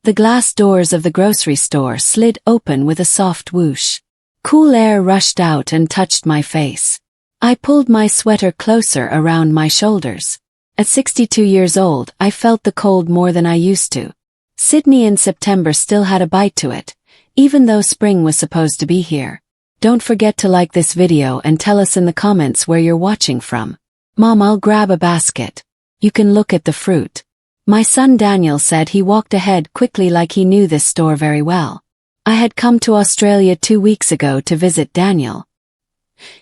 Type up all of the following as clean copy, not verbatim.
The glass doors of the grocery store slid open with a soft whoosh. Cool air rushed out and touched my face. I pulled my sweater closer around my shoulders. At 62 years old, I felt the cold more than I used to. Sydney in September still had a bite to it, even though spring was supposed to be here. Don't forget to like this video and tell us in the comments where you're watching from. Mom, I'll grab a basket. You can look at the fruit. My son Daniel said he walked ahead quickly like he knew this store very well. I had come to Australia 2 weeks ago to visit Daniel.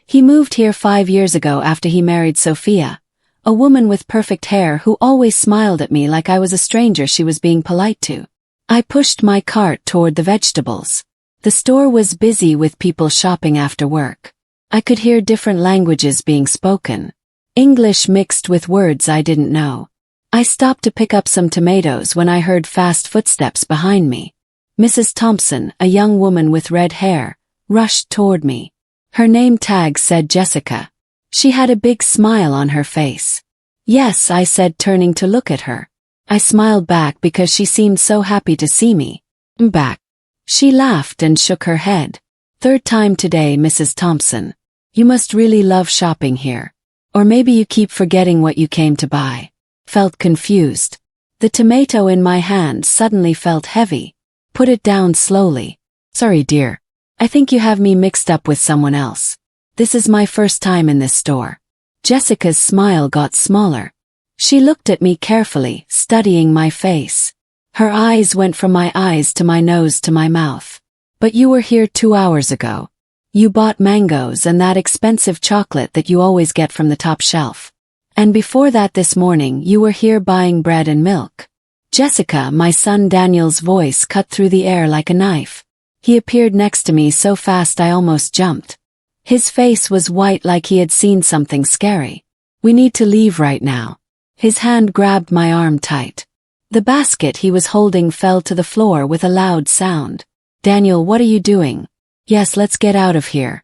He moved here 5 years ago after he married Sophia, a woman with perfect hair who always smiled at me like I was a stranger she was being polite to. I pushed my cart toward the vegetables. The store was busy with people shopping after work. I could hear different languages being spoken. English mixed with words I didn't know. I stopped to pick up some tomatoes when I heard fast footsteps behind me. Mrs. Thompson, a young woman with red hair, rushed toward me. Her name tag said Jessica. She had a big smile on her face. Yes, I said, turning to look at her. I smiled back because she seemed so happy to see me. Back. She laughed and shook her head. Third time today, Mrs. Thompson. You must really love shopping here. Or maybe you keep forgetting what you came to buy. Felt confused. The tomato in my hand suddenly felt heavy. Put it down slowly. Sorry, dear. I think you have me mixed up with someone else. This is my first time in this store. Jessica's smile got smaller. She looked at me carefully, studying my face. Her eyes went from my eyes to my nose to my mouth. But you were here 2 hours ago. You bought mangoes and that expensive chocolate that you always get from the top shelf. And before that this morning you were here buying bread and milk. Jessica, my son Daniel's voice cut through the air like a knife. He appeared next to me so fast I almost jumped. His face was white like he had seen something scary. We need to leave right now. His hand grabbed my arm tight. The basket he was holding fell to the floor with a loud sound. Daniel, what are you doing? Yes, let's get out of here.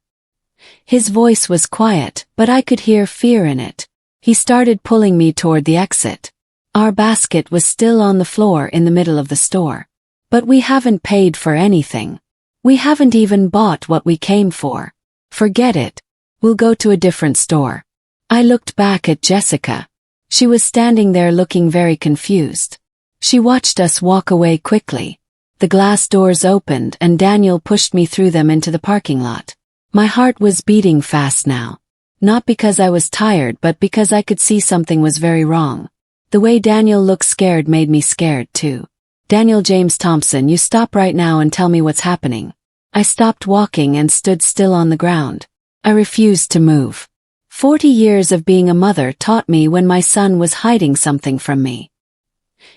His voice was quiet, but I could hear fear in it. He started pulling me toward the exit. Our basket was still on the floor in the middle of the store. But we haven't paid for anything. We haven't even bought what we came for. Forget it. We'll go to a different store. I looked back at Jessica. She was standing there looking very confused. She watched us walk away quickly. The glass doors opened and Daniel pushed me through them into the parking lot. My heart was beating fast now. Not because I was tired but because I could see something was very wrong. The way Daniel looked scared made me scared too. Daniel James Thompson, you stop right now and tell me what's happening. I stopped walking and stood still on the ground. I refused to move. 40 years of being a mother taught me when my son was hiding something from me.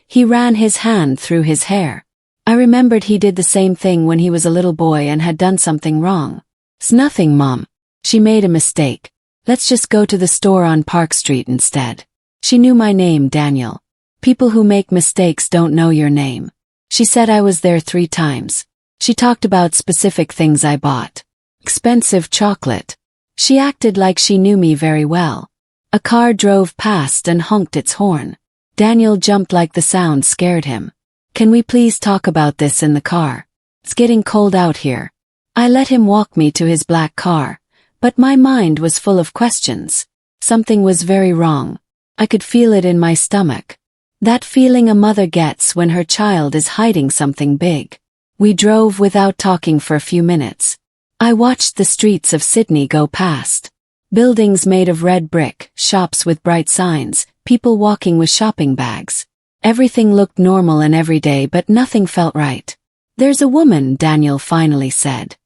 He ran his hand through his hair. I remembered he did the same thing when he was a little boy and had done something wrong. It's nothing, Mom. She made a mistake. Let's just go to the store on Park Street instead. She knew my name, Daniel. People who make mistakes don't know your name. She said I was there 3 times. She talked about specific things I bought. Expensive chocolate. She acted like she knew me very well. A car drove past and honked its horn. Daniel jumped like the sound scared him. Can we please talk about this in the car? It's getting cold out here. I let him walk me to his black car, but my mind was full of questions. Something was very wrong. I could feel it in my stomach. That feeling a mother gets when her child is hiding something big. We drove without talking for a few minutes. I watched the streets of Sydney go past. Buildings made of red brick, shops with bright signs, people walking with shopping bags. Everything looked normal and everyday, but nothing felt right. There's a woman, Daniel finally said.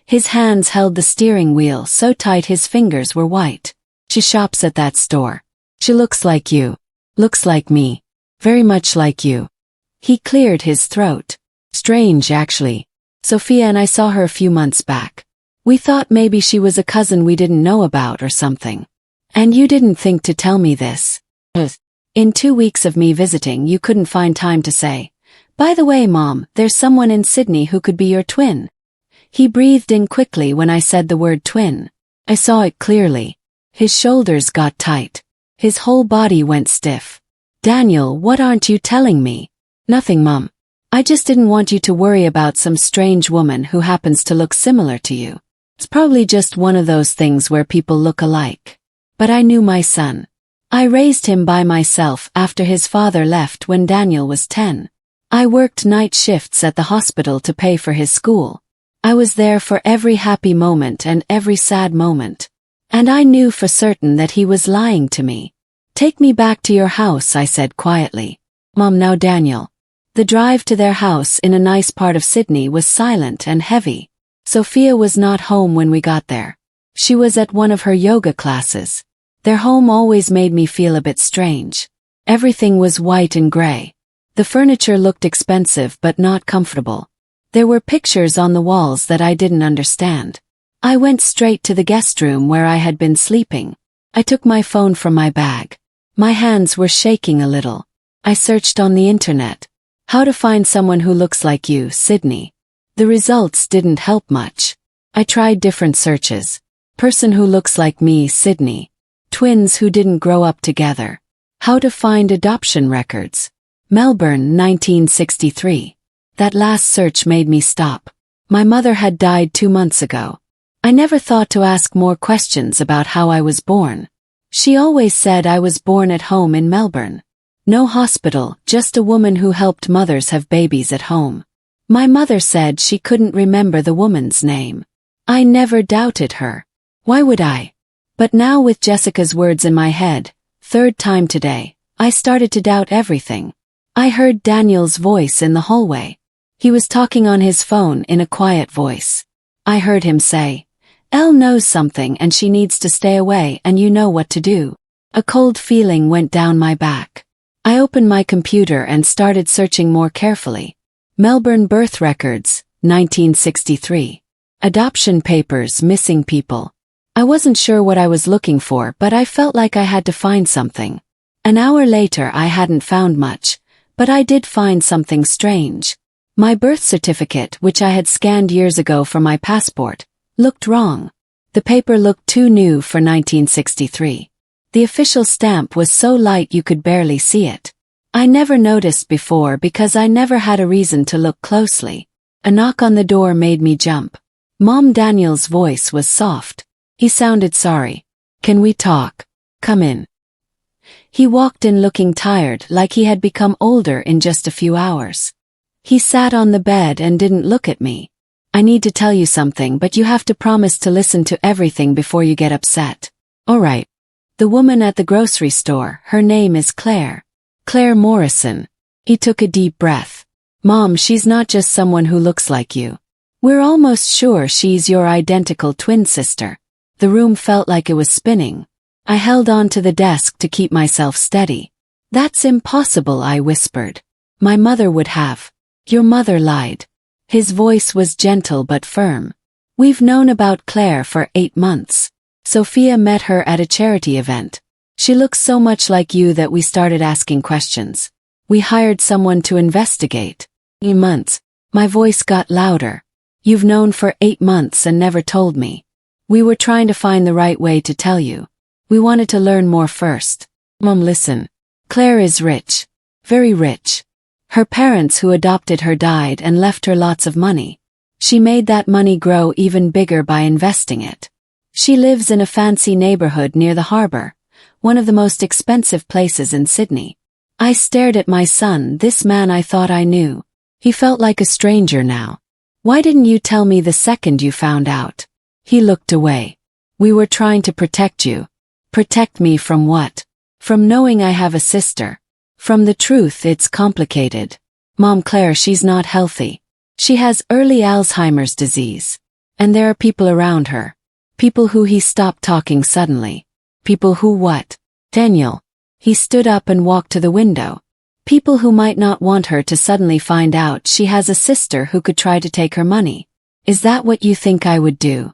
His hands held the steering wheel so tight his fingers were white. She shops at that store. She looks like you. Looks like me. Very much like you. He cleared his throat. Strange, actually. Sophia and I saw her a few months back. We thought maybe she was a cousin we didn't know about or something. And you didn't think to tell me this. In 2 weeks of me visiting, you couldn't find time to say, by the way, Mom, there's someone in Sydney who could be your twin. He breathed in quickly when I said the word twin. I saw it clearly. His shoulders got tight. His whole body went stiff. Daniel, what aren't you telling me? Nothing, Mom. I just didn't want you to worry about some strange woman who happens to look similar to you. It's probably just one of those things where people look alike. But I knew my son. I raised him by myself after his father left when Daniel was 10. I worked night shifts at the hospital to pay for his school. I was there for every happy moment and every sad moment. And I knew for certain that he was lying to me. Take me back to your house, I said quietly. Mom, now Daniel. The drive to their house in a nice part of Sydney was silent and heavy. Sophia was not home when we got there. She was at one of her yoga classes. Their home always made me feel a bit strange. Everything was white and gray. The furniture looked expensive but not comfortable. There were pictures on the walls that I didn't understand. I went straight to the guest room where I had been sleeping. I took my phone from my bag. My hands were shaking a little. I searched on the internet. How to find someone who looks like you, Sydney. The results didn't help much. I tried different searches. Person who looks like me, Sydney. Twins who didn't grow up together. How to find adoption records. Melbourne, 1963. That last search made me stop. My mother had died 2 months ago. I never thought to ask more questions about how I was born. She always said I was born at home in Melbourne. No hospital, just a woman who helped mothers have babies at home. My mother said she couldn't remember the woman's name. I never doubted her. Why would I? But now with Jessica's words in my head, 3rd time today, I started to doubt everything. I heard Daniel's voice in the hallway. He was talking on his phone in a quiet voice. I heard him say, Elle knows something and she needs to stay away and you know what to do. A cold feeling went down my back. I opened my computer and started searching more carefully. Melbourne birth records, 1963. Adoption papers, missing people. I wasn't sure what I was looking for, but I felt like I had to find something. An hour later I hadn't found much, but I did find something strange. My birth certificate, which I had scanned years ago for my passport, looked wrong. The paper looked too new for 1963. The official stamp was so light you could barely see it. I never noticed before because I never had a reason to look closely. A knock on the door made me jump. Mom, Daniel's voice was soft. He sounded sorry. Can we talk? Come in. He walked in looking tired, like he had become older in just a few hours. He sat on the bed and didn't look at me. I need to tell you something, but you have to promise to listen to everything before you get upset. All right. The woman at the grocery store, her name is Claire. Claire Morrison. He took a deep breath. Mom, she's not just someone who looks like you. We're almost sure she's your identical twin sister. The room felt like it was spinning. I held on to the desk to keep myself steady. That's impossible, I whispered. My mother would have. Your mother lied. His voice was gentle but firm. We've known about Claire for 8 months. Sophia met her at a charity event. She looks so much like you that we started asking questions. We hired someone to investigate. 8 months. My voice got louder. You've known for 8 months and never told me. We were trying to find the right way to tell you. We wanted to learn more first. Mom, listen. Claire is rich. Very rich. Her parents who adopted her died and left her lots of money. She made that money grow even bigger by investing it. She lives in a fancy neighborhood near the harbor, one of the most expensive places in Sydney. I stared at my son, this man I thought I knew. He felt like a stranger now. Why didn't you tell me the second you found out? He looked away. We were trying to protect you. Protect me from what? From knowing I have a sister. From the truth, it's complicated. Mom, Claire, she's not healthy. She has early Alzheimer's disease. And there are people around her. People who he stopped talking suddenly. People who what? Daniel. He stood up and walked to the window. People who might not want her to suddenly find out she has a sister who could try to take her money. Is that what you think I would do?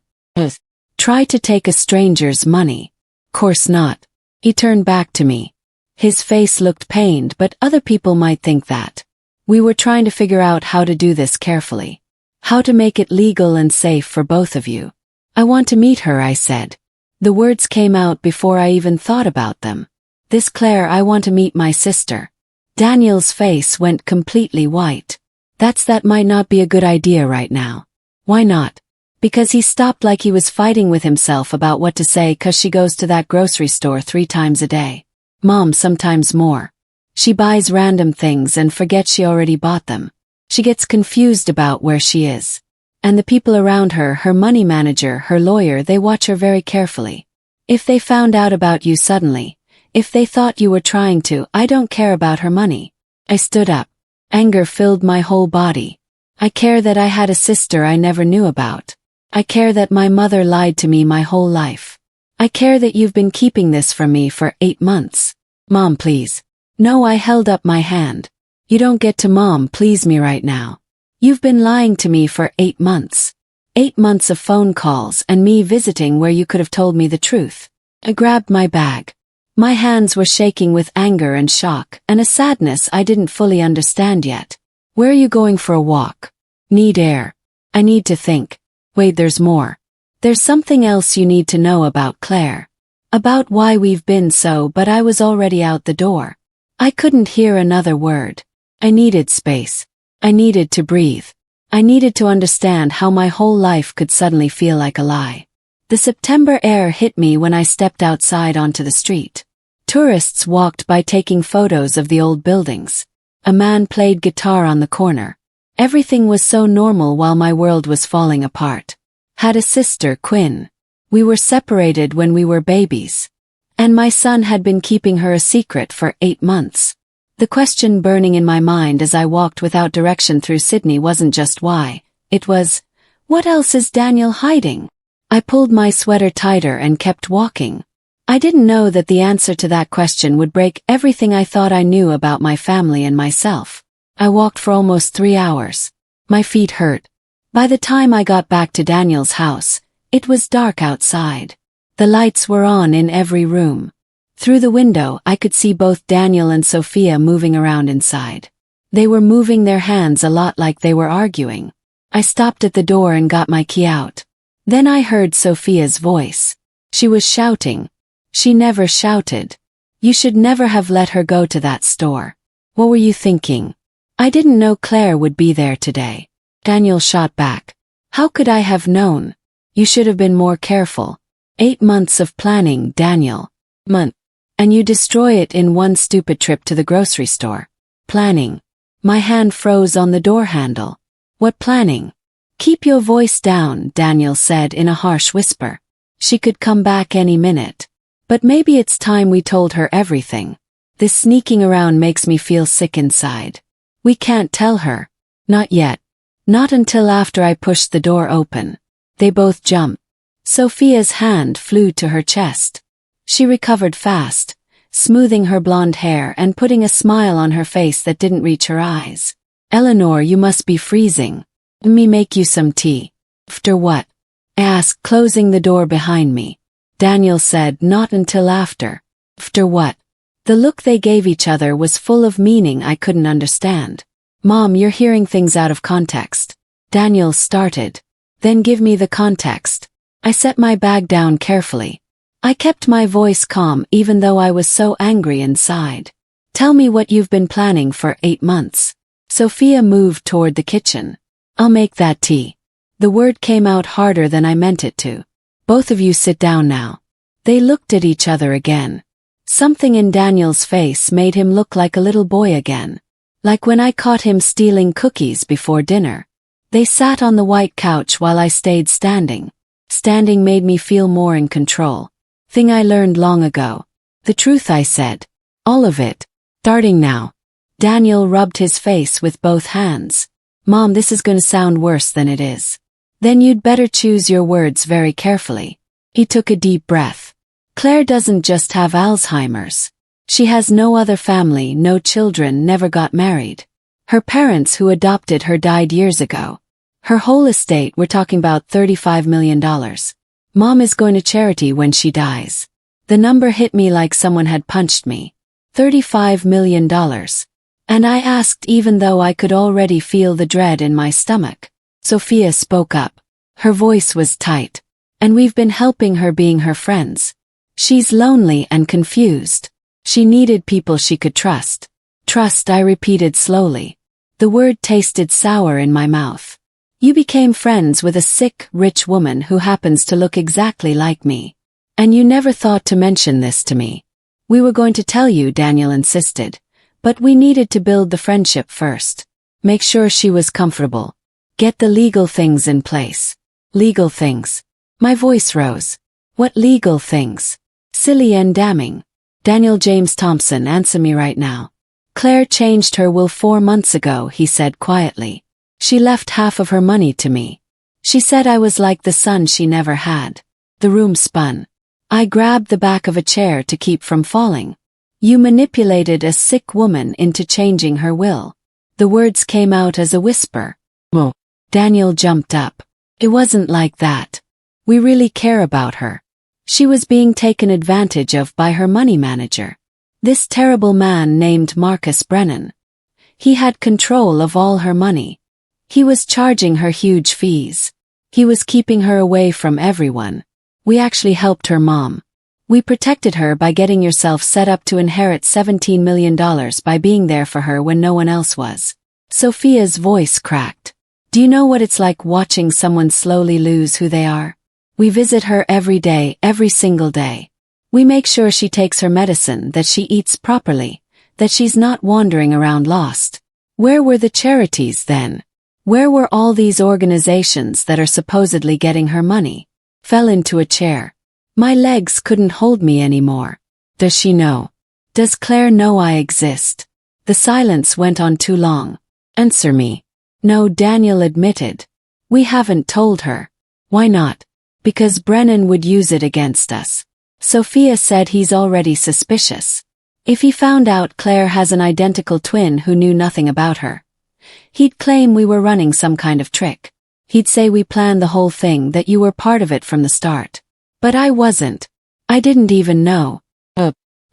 Try to take a stranger's money? Course not. He turned back to me. His face looked pained, but other people might think that. We were trying to figure out how to do this carefully. How to make it legal and safe for both of you. I want to meet her, I said. The words came out before I even thought about them. This Claire, I want to meet my sister. Daniel's face went completely white. That might not be a good idea right now. Why not? Because he stopped like he was fighting with himself about what to say 'cause she goes to that grocery store 3 times a day. Mom, sometimes more. She buys random things and forgets she already bought them. She gets confused about where she is. And the people around her, her money manager, her lawyer, they watch her very carefully. If they found out about you suddenly, if they thought you were trying to, I don't care about her money. I stood up. Anger filled my whole body. I care that I had a sister I never knew about. I care that my mother lied to me my whole life. I care that you've been keeping this from me for 8 months. Mom, please. No, I held up my hand. You don't get to mom please me right now. You've been lying to me for 8 months. 8 months of phone calls and me visiting where you could have told me the truth. I grabbed my bag. My hands were shaking with anger and shock and a sadness I didn't fully understand yet. Where are you going for a walk? Need air. I need to think. Wait, there's more. There's something else you need to know about Claire. About why we've been so, but I was already out the door. I couldn't hear another word. I needed space. I needed to breathe. I needed to understand how my whole life could suddenly feel like a lie. The September air hit me when I stepped outside onto the street. Tourists walked by taking photos of the old buildings. A man played guitar on the corner. Everything was so normal while my world was falling apart. Had a sister, Quinn. We were separated when we were babies. And my son had been keeping her a secret for 8 months. The question burning in my mind as I walked without direction through Sydney wasn't just why, it was, what else is Daniel hiding? I pulled my sweater tighter and kept walking. I didn't know that the answer to that question would break everything I thought I knew about my family and myself. I walked for almost 3 hours. My feet hurt. By the time I got back to Daniel's house, it was dark outside. The lights were on in every room. Through the window, I could see both Daniel and Sophia moving around inside. They were moving their hands a lot like they were arguing. I stopped at the door and got my key out. Then I heard Sophia's voice. She was shouting. She never shouted. You should never have let her go to that store. What were you thinking? I didn't know Claire would be there today. Daniel shot back. How could I have known? You should have been more careful. 8 months of planning, Daniel. And you destroy it in one stupid trip to the grocery store. Planning. My hand froze on the door handle. What planning? Keep your voice down, Daniel said in a harsh whisper. She could come back any minute. But maybe it's time we told her everything. This sneaking around makes me feel sick inside. We can't tell her. Not yet. Not until after I pushed the door open. They both jumped. Sophia's hand flew to her chest. She recovered fast, smoothing her blonde hair and putting a smile on her face that didn't reach her eyes. Eleanor, you must be freezing. Let me make you some tea. After what? I asked, closing the door behind me. Daniel said, not until after. After what? The look they gave each other was full of meaning I couldn't understand. Mom, you're hearing things out of context. Daniel started. Then give me the context. I set my bag down carefully. I kept my voice calm even though I was so angry inside. Tell me what you've been planning for 8 months. Sophia moved toward the kitchen. I'll make that tea. The word came out harder than I meant it to. Both of you sit down now. They looked at each other again. Something in Daniel's face made him look like a little boy again. Like when I caught him stealing cookies before dinner. They sat on the white couch while I stayed standing. Standing made me feel more in control. Thing I learned long ago. The truth, I said. All of it. Starting now. Daniel rubbed his face with both hands. Mom, this is gonna sound worse than it is. Then you'd better choose your words very carefully. He took a deep breath. Claire doesn't just have Alzheimer's. She has no other family, no children, never got married. Her parents who adopted her died years ago. Her whole estate, we're talking about $35 million. Mom is going to charity when she dies. The number hit me like someone had punched me. $35 million. And I asked even though I could already feel the dread in my stomach. Sophia spoke up. Her voice was tight. And we've been helping her being her friends. She's lonely and confused. She needed people she could trust. Trust, I repeated slowly. The word tasted sour in my mouth. You became friends with a sick, rich woman who happens to look exactly like me. And you never thought to mention this to me. We were going to tell you, Daniel insisted. But we needed to build the friendship first. Make sure she was comfortable. Get the legal things in place. Legal things. My voice rose. What legal things? Silly and damning. Daniel James Thompson, answer me right now. Claire changed her will 4 months ago, he said quietly. She left half of her money to me. She said I was like the son she never had. The room spun. I grabbed the back of a chair to keep from falling. You manipulated a sick woman into changing her will. The words came out as a whisper. Oh. Daniel jumped up. It wasn't like that. We really care about her. She was being taken advantage of by her money manager. This terrible man named Marcus Brennan. He had control of all her money. He was charging her huge fees. He was keeping her away from everyone. We actually helped her mom. We protected her by getting yourself set up to inherit $17 million by being there for her when no one else was. Sophia's voice cracked. Do you know what it's like watching someone slowly lose who they are? We visit her every day, every single day. We make sure she takes her medicine, that she eats properly, that she's not wandering around lost. Where were the charities then? Where were all these organizations that are supposedly getting her money? Fell into a chair. My legs couldn't hold me anymore. Does she know? Does Claire know I exist? The silence went on too long. Answer me. No, Daniel admitted. We haven't told her. Why not? Because Brennan would use it against us. Sophia said he's already suspicious. If he found out Claire has an identical twin who knew nothing about her, he'd claim we were running some kind of trick. He'd say we planned the whole thing, that you were part of it from the start. But I wasn't. I didn't even know.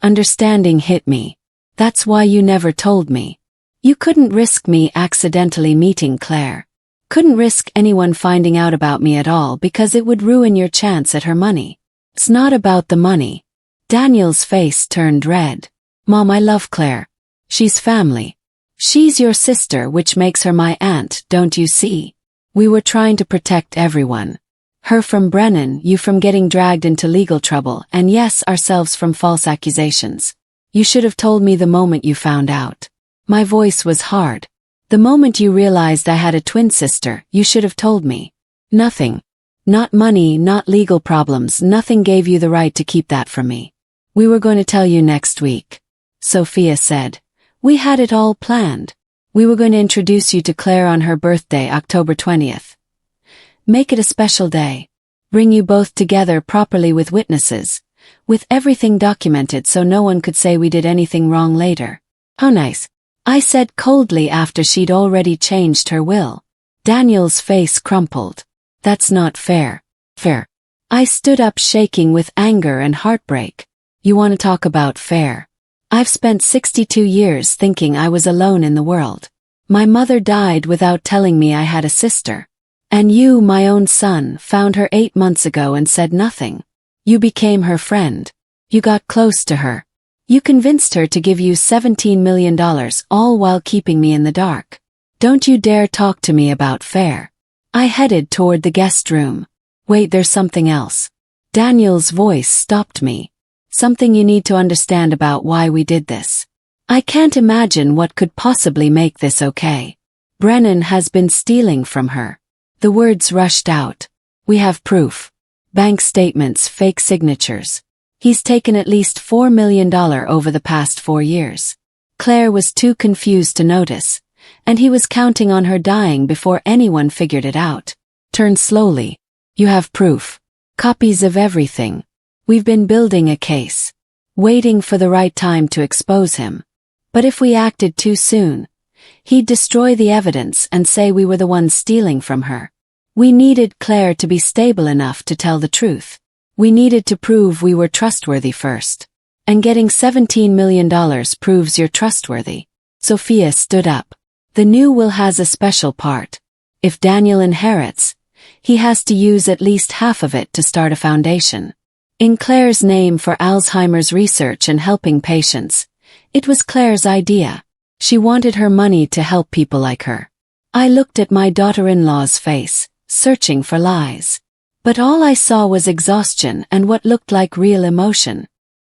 Understanding hit me. That's why you never told me. You couldn't risk me accidentally meeting Claire. Couldn't risk anyone finding out about me at all because it would ruin your chance at her money. It's not about the money. Daniel's face turned red. Mom, I love Claire. She's family. She's your sister, which makes her my aunt, don't you see? We were trying to protect everyone. Her from Brennan, you from getting dragged into legal trouble, and yes, ourselves from false accusations. You should have told me the moment you found out. My voice was hard. The moment you realized I had a twin sister, you should have told me. Nothing. Not money, not legal problems, nothing gave you the right to keep that from me. We were going to tell you next week. Sophia said. We had it all planned. We were going to introduce you to Claire on her birthday, October 20th. Make it a special day. Bring you both together properly with witnesses, with everything documented so no one could say we did anything wrong later. How nice. I said coldly after she'd already changed her will. Daniel's face crumpled. That's not fair. Fair. I stood up shaking with anger and heartbreak. You want to talk about fair? I've spent 62 years thinking I was alone in the world. My mother died without telling me I had a sister. And you, my own son, found her 8 months ago and said nothing. You became her friend. You got close to her. You convinced her to give you $17 million, all while keeping me in the dark. Don't you dare talk to me about fair. I headed toward the guest room. Wait, there's something else. Daniel's voice stopped me. Something you need to understand about why we did this. I can't imagine what could possibly make this okay. Brennan has been stealing from her. The words rushed out. We have proof. Bank statements, fake signatures. He's taken at least $4 million over the past 4 years. Claire was too confused to notice, and he was counting on her dying before anyone figured it out. Turn slowly. You have proof. Copies of everything. We've been building a case. Waiting for the right time to expose him. But if we acted too soon, he'd destroy the evidence and say we were the ones stealing from her. We needed Claire to be stable enough to tell the truth. We needed to prove we were trustworthy first. And getting $17 million proves you're trustworthy. Sophia stood up. The new will has a special part. If Daniel inherits, he has to use at least half of it to start a foundation. In Claire's name for Alzheimer's research and helping patients. It was Claire's idea. She wanted her money to help people like her. I looked at my daughter-in-law's face, searching for lies. But all I saw was exhaustion and what looked like real emotion.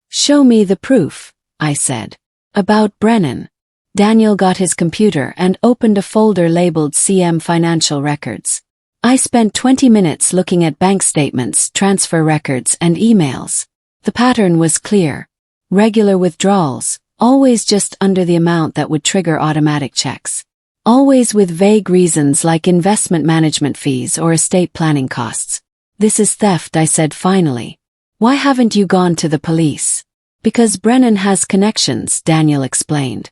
"Show me the proof," I said. "About Brennan." Daniel got his computer and opened a folder labeled CM Financial Records. I spent 20 minutes looking at bank statements, transfer records, and emails. The pattern was clear. Regular withdrawals, always just under the amount that would trigger automatic checks. Always with vague reasons like investment management fees or estate planning costs. "This is theft," I said finally. "Why haven't you gone to the police?" "Because Brennan has connections," Daniel explained.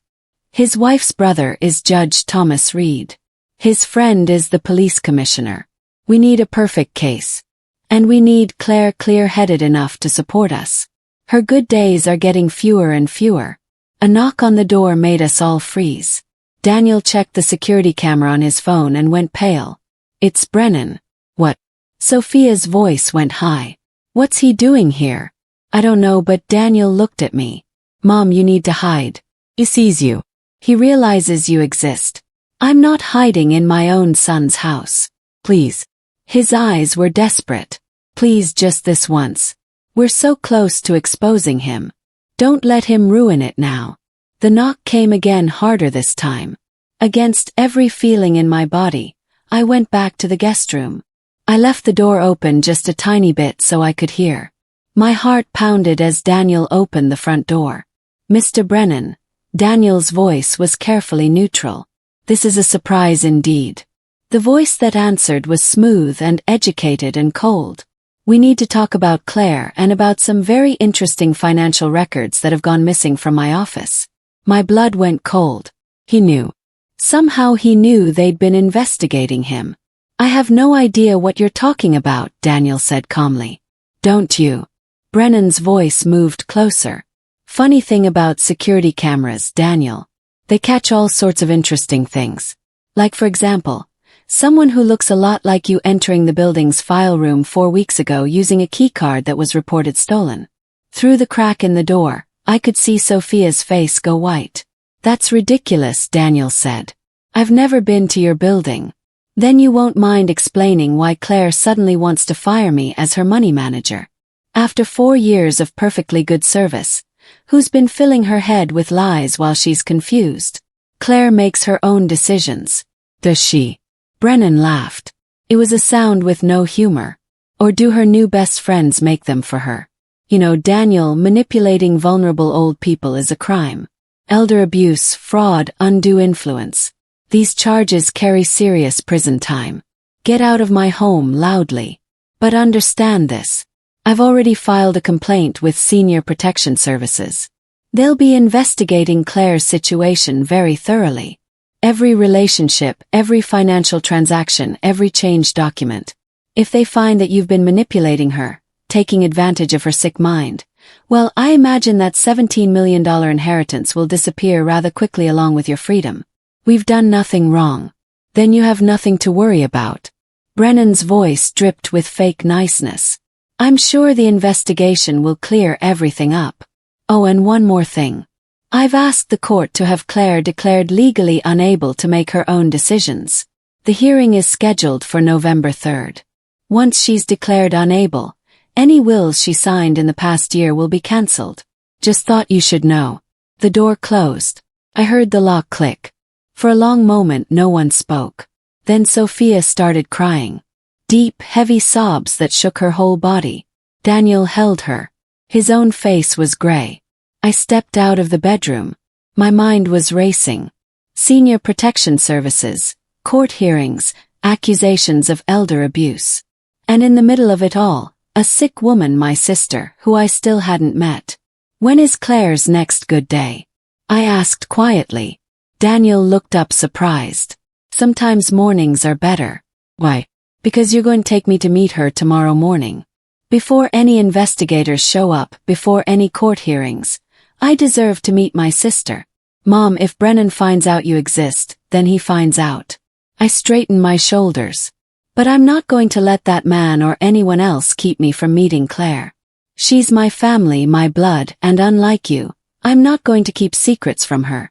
"His wife's brother is Judge Thomas Reed. His friend is the police commissioner. We need a perfect case. And we need Claire clear-headed enough to support us. Her good days are getting fewer and fewer." A knock on the door made us all freeze. Daniel checked the security camera on his phone and went pale. "It's Brennan." "What?" Sophia's voice went high. "What's he doing here?" "I don't know," but Daniel looked at me. "Mom, you need to hide. He sees you. He realizes you exist. I'm not hiding in my own son's house. Please." His eyes were desperate. "Please, just this once. We're so close to exposing him. Don't let him ruin it now." The knock came again, harder this time. Against every feeling in my body, I went back to the guest room. I left the door open just a tiny bit so I could hear. My heart pounded as Daniel opened the front door. "Mr. Brennan." Daniel's voice was carefully neutral. "This is a surprise indeed." The voice that answered was smooth and educated and cold. "We need to talk about Claire and about some very interesting financial records that have gone missing from my office." My blood went cold. He knew. Somehow he knew they'd been investigating him. "I have no idea what you're talking about," Daniel said calmly. "Don't you?" Brennan's voice moved closer. "Funny thing about security cameras, Daniel. They catch all sorts of interesting things. Like for example, someone who looks a lot like you entering the building's file room 4 weeks ago using a keycard that was reported stolen. Through the crack in the door, I could see Sophia's face go white. "That's ridiculous," Daniel said. "I've never been to your building." "Then you won't mind explaining why Claire suddenly wants to fire me as her money manager. After 4 years of perfectly good service, who's been filling her head with lies while she's confused? Claire makes her own decisions." "Does she?" Brennan laughed. It was a sound with no humor. "Or do her new best friends make them for her? You know, Daniel, manipulating vulnerable old people is a crime. Elder abuse, fraud, undue influence. These charges carry serious prison time. Get out of my home loudly. But understand this. I've already filed a complaint with Senior Protection Services. They'll be investigating Claire's situation very thoroughly. Every relationship, every financial transaction, every change document. If they find that you've been manipulating her, taking advantage of her sick mind, well, I imagine that $17 million inheritance will disappear rather quickly along with your freedom. We've done nothing wrong. Then you have nothing to worry about." Brennan's voice dripped with fake niceness. "I'm sure the investigation will clear everything up. Oh, and one more thing. I've asked the court to have Claire declared legally unable to make her own decisions. The hearing is scheduled for November 3rd. Once she's declared unable, any wills she signed in the past year will be cancelled. Just thought you should know." The door closed. I heard the lock click. For a long moment no one spoke. Then Sophia started crying. Deep, heavy sobs that shook her whole body. Daniel held her. His own face was gray. I stepped out of the bedroom. My mind was racing. Senior Protection Services, court hearings, accusations of elder abuse. And in the middle of it all, a sick woman, my sister, who I still hadn't met. "When is Claire's next good day?" I asked quietly. Daniel looked up surprised. "Sometimes mornings are better." "Why?" "Because you're going to take me to meet her tomorrow morning. Before any investigators show up, before any court hearings, I deserve to meet my sister. Mom, if Brennan finds out you exist, then he finds out." I straightened my shoulders. "But I'm not going to let that man or anyone else keep me from meeting Claire. She's my family, my blood, and unlike you, I'm not going to keep secrets from her."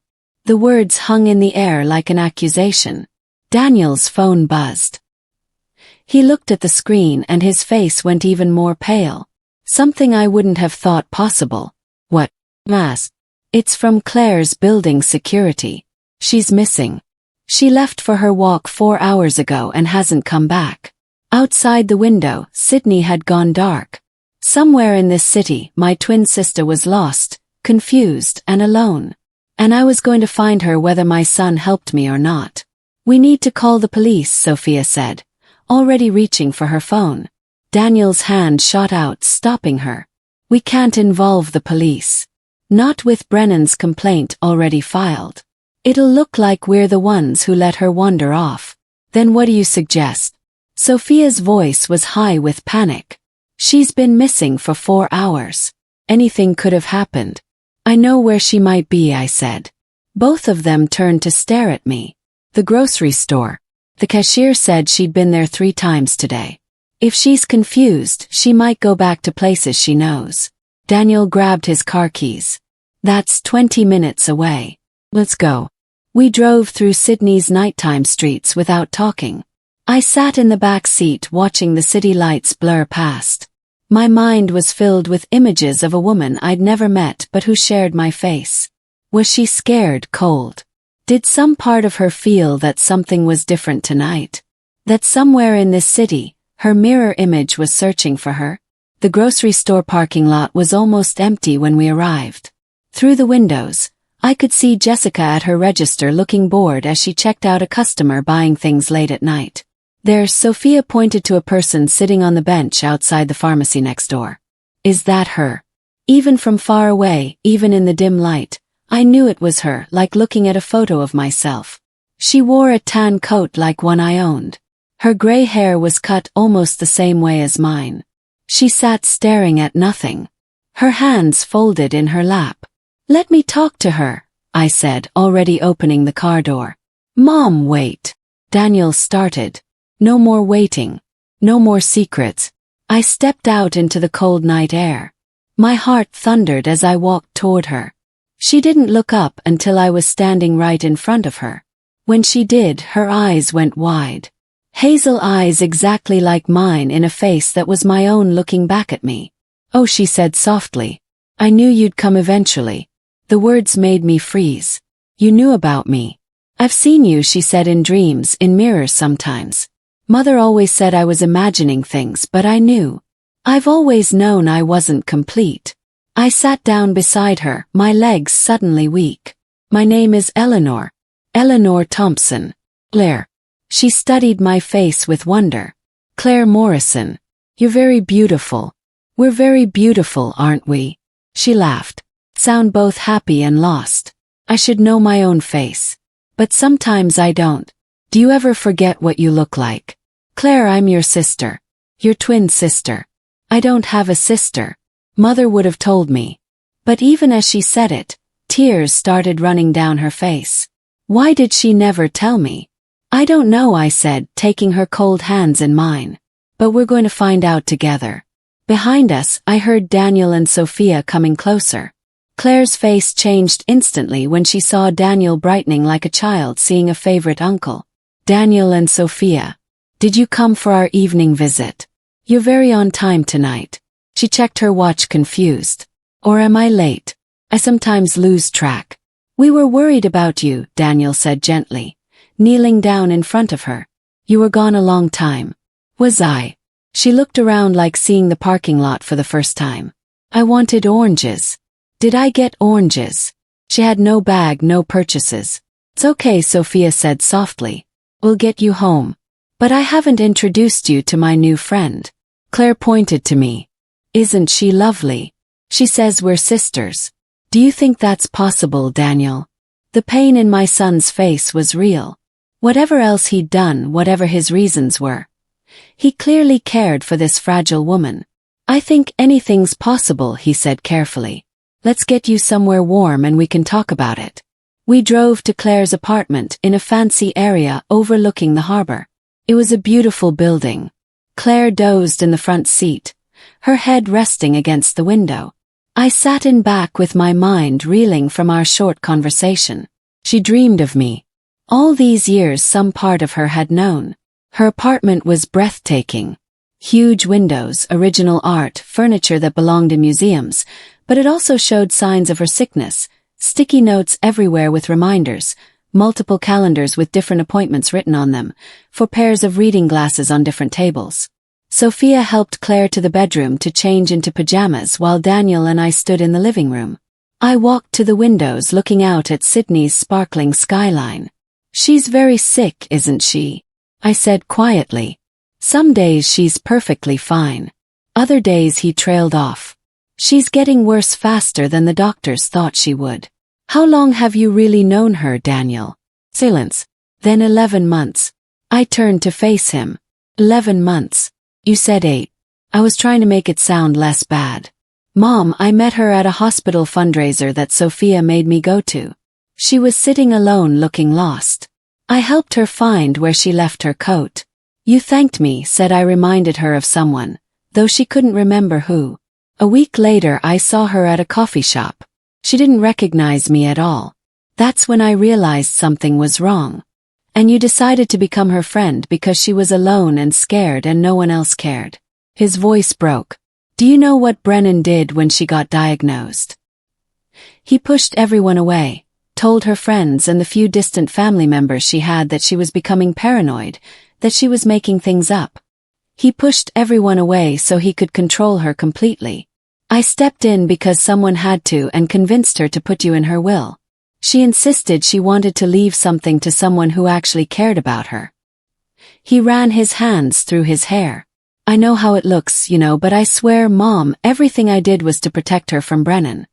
The words hung in the air like an accusation. Daniel's phone buzzed. He looked at the screen and his face went even more pale. Something I wouldn't have thought possible. What? Mass. It's from Claire's building security. She's missing. She left for her walk 4 hours ago and hasn't come back. Outside the window, Sydney had gone dark. Somewhere in this city, my twin sister was lost, confused and alone. And I was going to find her whether my son helped me or not. We need to call the police, Sophia said, already reaching for her phone. Daniel's hand shot out, stopping her. We can't involve the police. Not with Brennan's complaint already filed. It'll look like we're the ones who let her wander off. Then what do you suggest? Sophia's voice was high with panic. She's been missing for 4 hours. Anything could have happened. I know where she might be, I said. Both of them turned to stare at me. The grocery store. The cashier said she'd been there 3 times today. If she's confused, she might go back to places she knows. Daniel grabbed his car keys. That's 20 minutes away. Let's go. We drove through Sydney's nighttime streets without talking. I sat in the back seat watching the city lights blur past. My mind was filled with images of a woman I'd never met but who shared my face. Was she scared, cold? Did some part of her feel that something was different tonight? That somewhere in this city, her mirror image was searching for her? The grocery store parking lot was almost empty when we arrived. Through the windows, I could see Jessica at her register looking bored as she checked out a customer buying things late at night. There, Sophia pointed to a person sitting on the bench outside the pharmacy next door. Is that her? Even from far away, even in the dim light, I knew it was her, like looking at a photo of myself. She wore a tan coat like one I owned. Her gray hair was cut almost the same way as mine. She sat staring at nothing. Her hands folded in her lap. Let me talk to her, I said, already opening the car door. Mom, wait. Daniel started. No more waiting. No more secrets. I stepped out into the cold night air. My heart thundered as I walked toward her. She didn't look up until I was standing right in front of her. When she did, her eyes went wide. Hazel eyes exactly like mine in a face that was my own looking back at me. Oh, she said softly. I knew you'd come eventually. The words made me freeze. You knew about me. I've seen you, she said, in dreams, in mirrors sometimes. Mother always said I was imagining things, but I knew. I've always known I wasn't complete. I sat down beside her, my legs suddenly weak. My name is Eleanor. Eleanor Thompson. Claire. She studied my face with wonder. Claire Morrison. You're very beautiful. We're very beautiful, aren't we? She laughed. Sound both happy and lost. I should know my own face. But sometimes I don't. Do you ever forget what you look like? Claire, I'm your sister. Your twin sister. I don't have a sister. Mother would have told me. But even as she said it, tears started running down her face. Why did she never tell me? I don't know, I said, taking her cold hands in mine. But we're going to find out together. Behind us, I heard Daniel and Sophia coming closer. Claire's face changed instantly when she saw Daniel brightening like a child seeing a favorite uncle. Daniel and Sophia. Did you come for our evening visit? You're very on time tonight. She checked her watch, confused. Or am I late? I sometimes lose track. We were worried about you, Daniel said gently, kneeling down in front of her. You were gone a long time. Was I? She looked around like seeing the parking lot for the first time. I wanted oranges. Did I get oranges? She had no bag, no purchases. It's okay, Sophia said softly. We'll get you home. But I haven't introduced you to my new friend. Claire pointed to me. Isn't she lovely? She says we're sisters. Do you think that's possible, Daniel? The pain in my son's face was real. Whatever else he'd done, whatever his reasons were, he clearly cared for this fragile woman. I think anything's possible, he said carefully. Let's get you somewhere warm and we can talk about it. We drove to Claire's apartment in a fancy area overlooking the harbor. It was a beautiful building. Claire dozed in the front seat, her head resting against the window. I sat in back with my mind reeling from our short conversation. She dreamed of me. All these years some part of her had known. Her apartment was breathtaking. Huge windows, original art, furniture that belonged in museums, but it also showed signs of her sickness, sticky notes everywhere with reminders, multiple calendars with different appointments written on them, for pairs of reading glasses on different tables. Sophia helped Claire to the bedroom to change into pajamas while Daniel and I stood in the living room. I walked to the windows looking out at Sydney's sparkling skyline. "She's very sick, isn't she?" I said quietly. "Some days she's perfectly fine. Other days," he trailed off. "She's getting worse faster than the doctors thought she would." "How long have you really known her, Daniel?" Silence. "Then 11 months. I turned to face him. 11 months. You said 8. I was trying to make it sound less bad. "Mom, I met her at a hospital fundraiser that Sophia made me go to. She was sitting alone looking lost. I helped her find where she left her coat. You thanked me," said I, reminded her of someone, though she couldn't remember who. "A week later I saw her at a coffee shop. She didn't recognize me at all. That's when I realized something was wrong. And you decided to become her friend because she was alone and scared and no one else cared." His voice broke. "Do you know what Brennan did when she got diagnosed? He pushed everyone away, told her friends and the few distant family members she had that she was becoming paranoid, that she was making things up. He pushed everyone away so he could control her completely. I stepped in because someone had to and convinced her to put you in her will. She insisted she wanted to leave something to someone who actually cared about her." He ran his hands through his hair. "I know how it looks, but I swear, Mom, everything I did was to protect her from Brennan."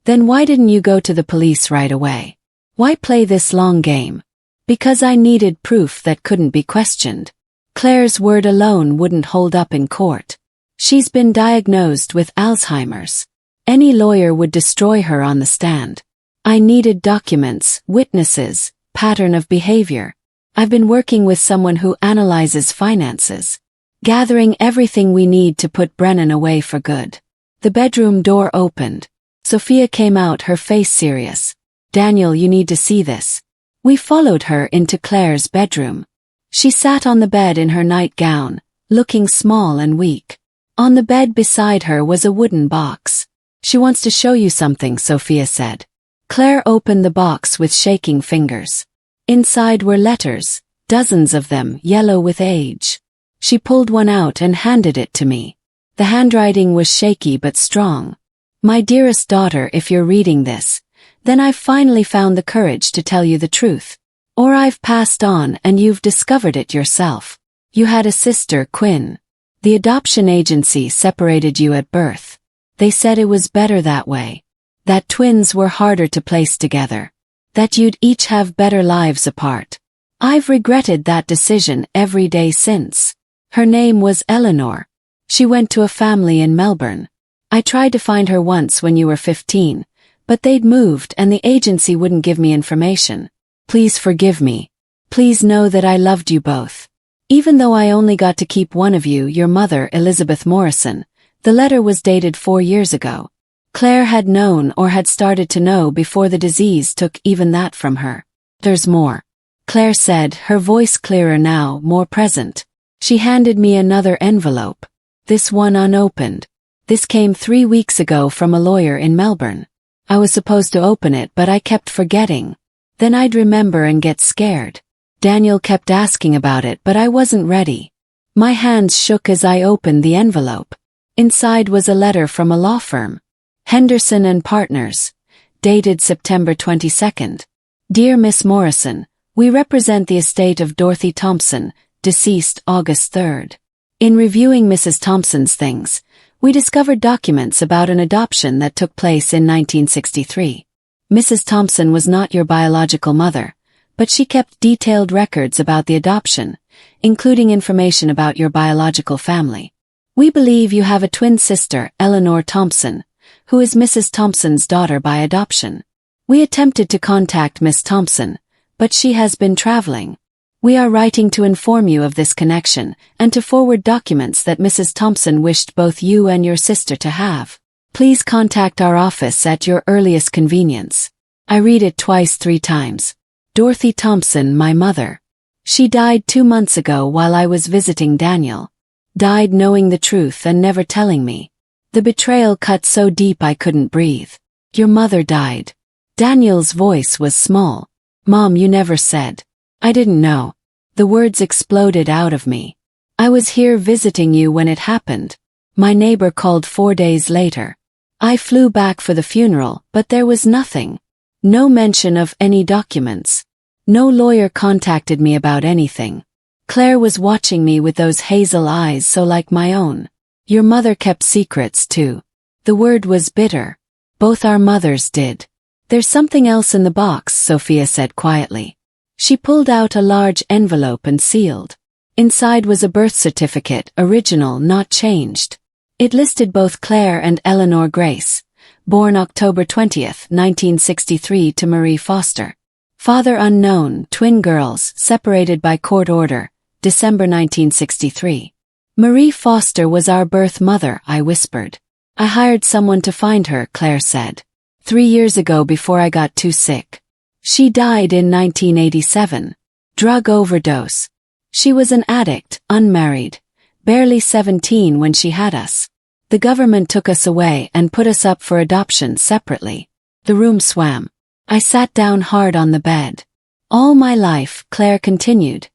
"Then why didn't you go to the police right away? Why play this long game?" "Because I needed proof that couldn't be questioned. Claire's word alone wouldn't hold up in court. She's been diagnosed with Alzheimer's. Any lawyer would destroy her on the stand. I needed documents, witnesses, pattern of behavior. I've been working with someone who analyzes finances, gathering everything we need to put Brennan away for good." The bedroom door opened. Sophia came out, her face serious. "Daniel, you need to see this." We followed her into Claire's bedroom. She sat on the bed in her nightgown, looking small and weak. On the bed beside her was a wooden box. "She wants to show you something," Sophia said. Claire opened the box with shaking fingers. Inside were letters, dozens of them, yellow with age. She pulled one out and handed it to me. The handwriting was shaky but strong. "My dearest daughter, if you're reading this, then I've finally found the courage to tell you the truth. Or I've passed on and you've discovered it yourself. You had a sister, Quinn. The adoption agency separated you at birth. They said it was better that way. That twins were harder to place together. That you'd each have better lives apart. I've regretted that decision every day since. Her name was Eleanor. She went to a family in Melbourne. I tried to find her once when you were 15, but they'd moved and the agency wouldn't give me information. Please forgive me. Please know that I loved you both. Even though I only got to keep one of you, your mother, Elizabeth Morrison." The letter was dated 4 years ago. Claire had known or had started to know before the disease took even that from her. "There's more," Claire said, her voice clearer now, more present. She handed me another envelope. This one unopened. "This came 3 weeks ago from a lawyer in Melbourne. I was supposed to open it but I kept forgetting. Then I'd remember and get scared. Daniel kept asking about it but I wasn't ready." My hands shook as I opened the envelope. Inside was a letter from a law firm. Henderson and Partners. Dated September 22nd. "Dear Miss Morrison, we represent the estate of Dorothy Thompson, deceased August 3rd. In reviewing Mrs. Thompson's things, we discovered documents about an adoption that took place in 1963. Mrs. Thompson was not your biological mother, but she kept detailed records about the adoption, including information about your biological family. We believe you have a twin sister, Eleanor Thompson, who is Mrs. Thompson's daughter by adoption. We attempted to contact Miss Thompson, but she has been traveling. We are writing to inform you of this connection and to forward documents that Mrs. Thompson wished both you and your sister to have. Please contact our office at your earliest convenience." I read it twice, 3 times. Dorothy Thompson, my mother. She died 2 months ago while I was visiting Daniel. Died knowing the truth and never telling me. The betrayal cut so deep I couldn't breathe. Your mother died. Daniel's voice was small. Mom, you never said. I didn't know. The words exploded out of me. I was here visiting you when it happened. My neighbor called 4 days later. I flew back for the funeral, but there was nothing. No mention of any documents. No lawyer contacted me about anything. Claire was watching me with those hazel eyes so like my own. Your mother kept secrets too. The word was bitter. Both our mothers did. There's something else in the box, Sophia said quietly. She pulled out a large envelope and sealed. Inside was a birth certificate, original, not changed. It listed both Claire and Eleanor Grace, born October 20th, 1963 to Marie Foster. Father unknown, twin girls, separated by court order, December 1963. Marie Foster was our birth mother, I whispered. I hired someone to find her, Claire said. 3 years ago before I got too sick. She died in 1987. Drug overdose. She was an addict, unmarried, barely 17 when she had us. The government took us away and put us up for adoption separately. The room swam. I sat down hard on the bed. All my life, Claire continued,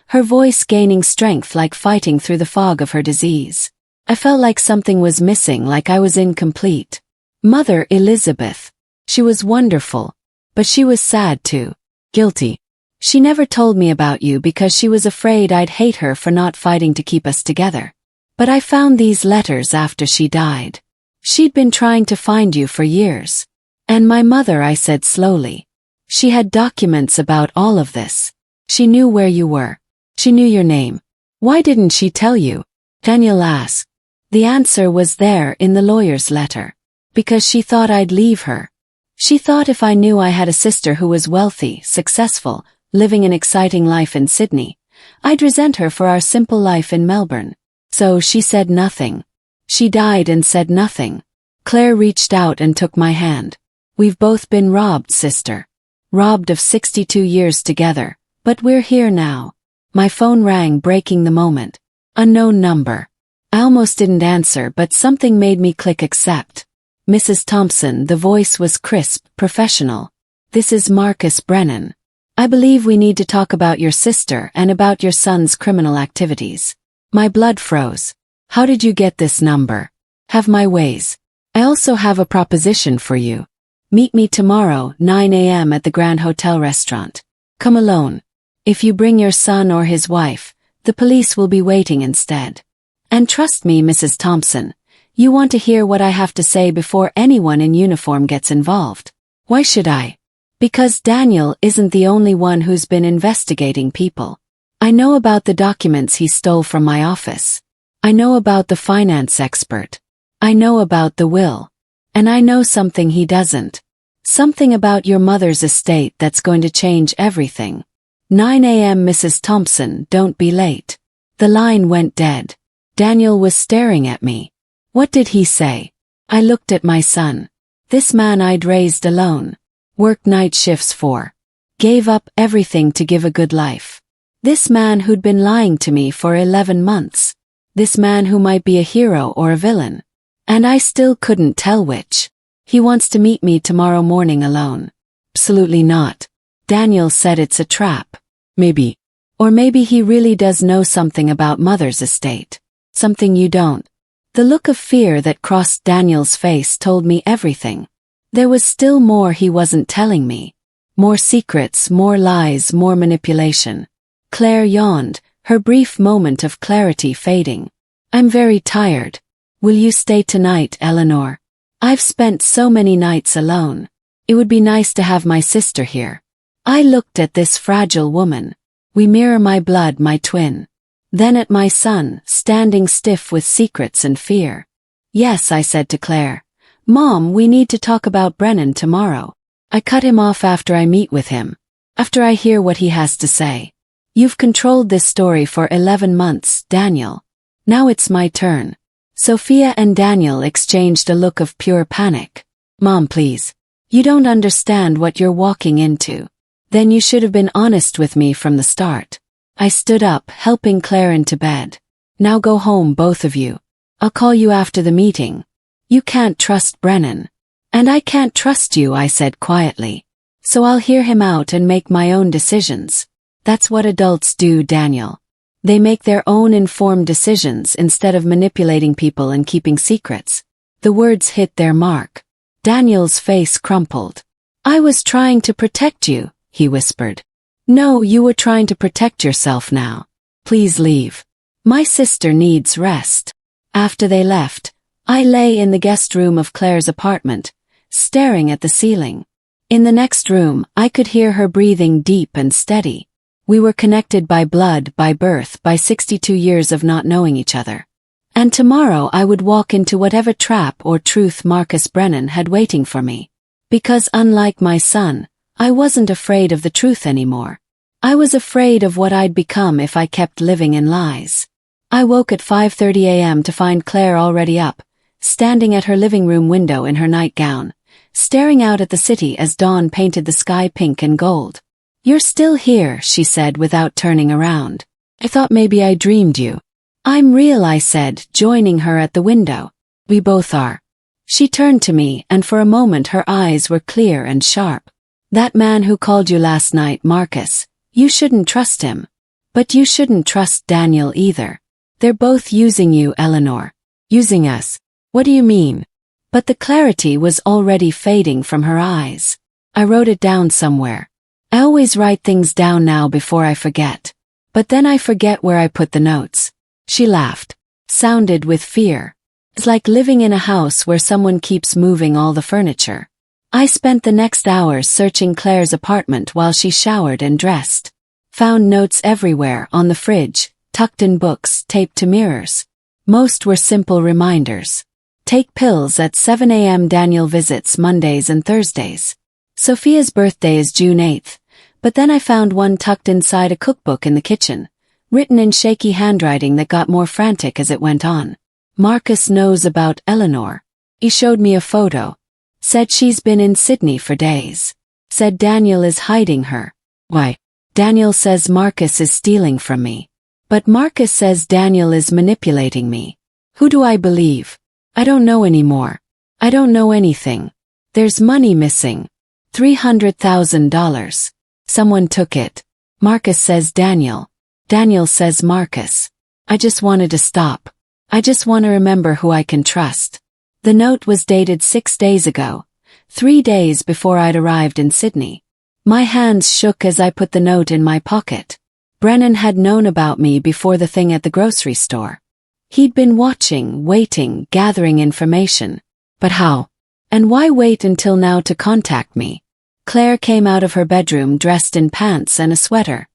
her voice gaining strength like fighting through the fog of her disease. I felt like something was missing, like I was incomplete. Mother Elizabeth. She was wonderful, but she was sad too. Guilty. She never told me about you because she was afraid I'd hate her for not fighting to keep us together. But I found these letters after she died. She'd been trying to find you for years. And my mother, I said slowly. She had documents about all of this. She knew where you were. She knew your name. Why didn't she tell you? Daniel asked. The answer was there in the lawyer's letter. Because she thought I'd leave her. She thought if I knew I had a sister who was wealthy, successful, living an exciting life in Sydney, I'd resent her for our simple life in Melbourne. So she said nothing. She died and said nothing. Claire reached out and took my hand. We've both been robbed, sister. Robbed of 62 years together, but we're here now. My phone rang, breaking the moment. Unknown number. I almost didn't answer, but something made me click accept. Mrs. Thompson, the voice was crisp, professional. This is Marcus Brennan. I believe we need to talk about your sister and about your son's criminal activities. My blood froze. How did you get this number? Have my ways. I also have a proposition for you. Meet me tomorrow, 9 a.m. at the Grand Hotel restaurant. Come alone. If you bring your son or his wife, the police will be waiting instead. And trust me, Mrs. Thompson, you want to hear what I have to say before anyone in uniform gets involved. Why should I? Because Daniel isn't the only one who's been investigating people. I know about the documents he stole from my office. I know about the finance expert. I know about the will. And I know something he doesn't. Something about your mother's estate that's going to change everything. 9 a.m. Mrs. Thompson, don't be late. The line went dead. Daniel was staring at me. What did he say? I looked at my son. This man I'd raised alone. Worked night shifts for. Gave up everything to give a good life. This man who'd been lying to me for 11 months. This man who might be a hero or a villain. And I still couldn't tell which. He wants to meet me tomorrow morning alone. Absolutely not. Daniel said it's a trap. Maybe. Or maybe he really does know something about Mother's estate. Something you don't. The look of fear that crossed Daniel's face told me everything. There was still more he wasn't telling me. More secrets, more lies, more manipulation. Claire yawned, her brief moment of clarity fading. I'm very tired. Will you stay tonight, Eleanor? I've spent so many nights alone. It would be nice to have my sister here. I looked at this fragile woman. We mirror my blood, my twin. Then at my son, standing stiff with secrets and fear. Yes, I said to Claire. Mom, we need to talk about Brennan tomorrow. I cut him off after I meet with him. After I hear what he has to say. You've controlled this story for 11 months, Daniel. Now it's my turn. Sophia and Daniel exchanged a look of pure panic. Mom, please. You don't understand what you're walking into. Then you should have been honest with me from the start. I stood up, helping Claire into bed. Now go home, both of you. I'll call you after the meeting. You can't trust Brennan. And I can't trust you, I said quietly. So I'll hear him out and make my own decisions. That's what adults do, Daniel. They make their own informed decisions instead of manipulating people and keeping secrets. The words hit their mark. Daniel's face crumpled. I was trying to protect you, he whispered. No, you were trying to protect yourself now. Please leave. My sister needs rest. After they left, I lay in the guest room of Claire's apartment, staring at the ceiling. In the next room, I could hear her breathing deep and steady. We were connected by blood, by birth, by 62 years of not knowing each other. And tomorrow I would walk into whatever trap or truth Marcus Brennan had waiting for me. Because unlike my son, I wasn't afraid of the truth anymore. I was afraid of what I'd become if I kept living in lies. I woke at 5:30 a.m. to find Claire already up, standing at her living room window in her nightgown, staring out at the city as dawn painted the sky pink and gold. You're still here, she said without turning around. I thought maybe I dreamed you. I'm real, I said, joining her at the window. We both are. She turned to me, and for a moment her eyes were clear and sharp. That man who called you last night, Marcus, you shouldn't trust him. But you shouldn't trust Daniel either. They're both using you, Eleanor. Using us? What do you mean? But the clarity was already fading from her eyes. I wrote it down somewhere. I always write things down now before I forget. But then I forget where I put the notes. She laughed. Sounded with fear. It's like living in a house where someone keeps moving all the furniture. I spent the next hours searching Claire's apartment while she showered and dressed. Found notes everywhere, on the fridge, tucked in books, taped to mirrors. Most were simple reminders. Take pills at 7 a.m. Daniel visits Mondays and Thursdays. Sophia's birthday is June 8th, but then I found one tucked inside a cookbook in the kitchen, written in shaky handwriting that got more frantic as it went on. Marcus knows about Eleanor. He showed me a photo. Said she's been in Sydney for days. Said Daniel is hiding her. Why? Daniel says Marcus is stealing from me. But Marcus says Daniel is manipulating me. Who do I believe? I don't know anymore. I don't know anything. There's money missing. $300,000. Someone took it. Marcus says Daniel. Daniel says Marcus. I just wanted to stop. I just want to remember who I can trust. The note was dated 6 days ago, 3 days before I'd arrived in Sydney. My hands shook as I put the note in my pocket. Brennan had known about me before the thing at the grocery store. He'd been watching, waiting, gathering information. But how? And why wait until now to contact me? Claire came out of her bedroom dressed in pants and a sweater,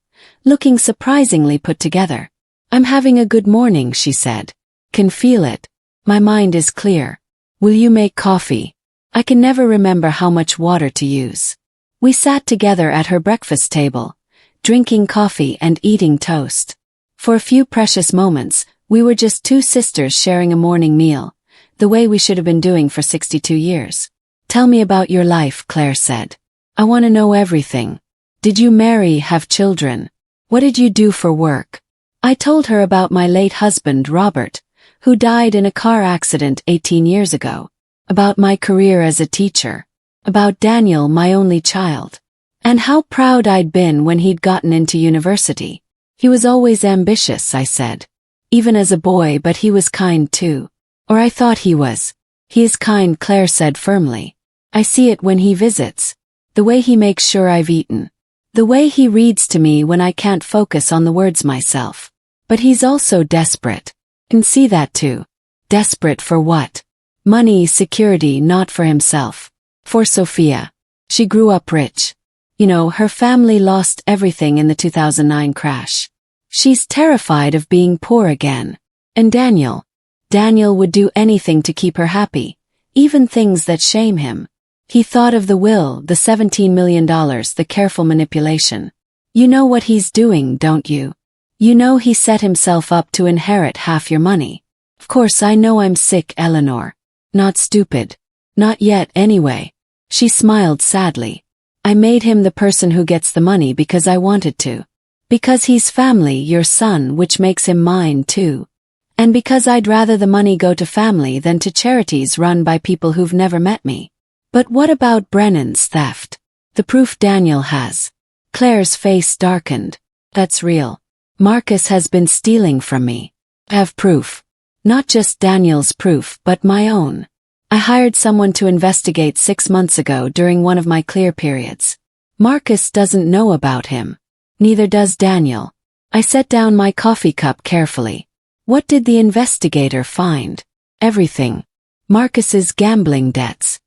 looking surprisingly put together. I'm having a good morning, she said. Can feel it. My mind is clear. Will you make coffee? I can never remember how much water to use. We sat together at her breakfast table, drinking coffee and eating toast. For a few precious moments, we were just two sisters sharing a morning meal, the way we should have been doing for 62 years. Tell me about your life, Claire said. I want to know everything. Did you marry, have children? What did you do for work? I told her about my late husband, Robert, who died in a car accident 18 years ago, about my career as a teacher, about Daniel, my only child, and how proud I'd been when he'd gotten into university. He was always ambitious, I said. Even as a boy, but he was kind too. Or I thought he was. He is kind, Claire said firmly. I see it when he visits. The way he makes sure I've eaten. The way he reads to me when I can't focus on the words myself. But he's also desperate. Can see that too. Desperate for what? Money, security, not for himself. For Sophia. She grew up rich. You know, her family lost everything in the 2009 crash. She's terrified of being poor again. And Daniel would do anything to keep her happy, even things that shame him. He thought of the will, the $17 million, the careful manipulation. You know what he's doing, don't you? You know he set himself up to inherit half your money. Of course I know I'm sick, Eleanor. Not stupid. Not yet, anyway. She smiled sadly. I made him the person who gets the money because I wanted to. Because he's family, your son, which makes him mine too. And because I'd rather the money go to family than to charities run by people who've never met me. But what about Brennan's theft? The proof Daniel has. Claire's face darkened. That's real. Marcus has been stealing from me. I have proof. Not just Daniel's proof, but my own. I hired someone to investigate 6 months ago during one of my clear periods. Marcus doesn't know about him. Neither does Daniel. I set down my coffee cup carefully. What did the investigator find? Everything. Marcus's gambling debts.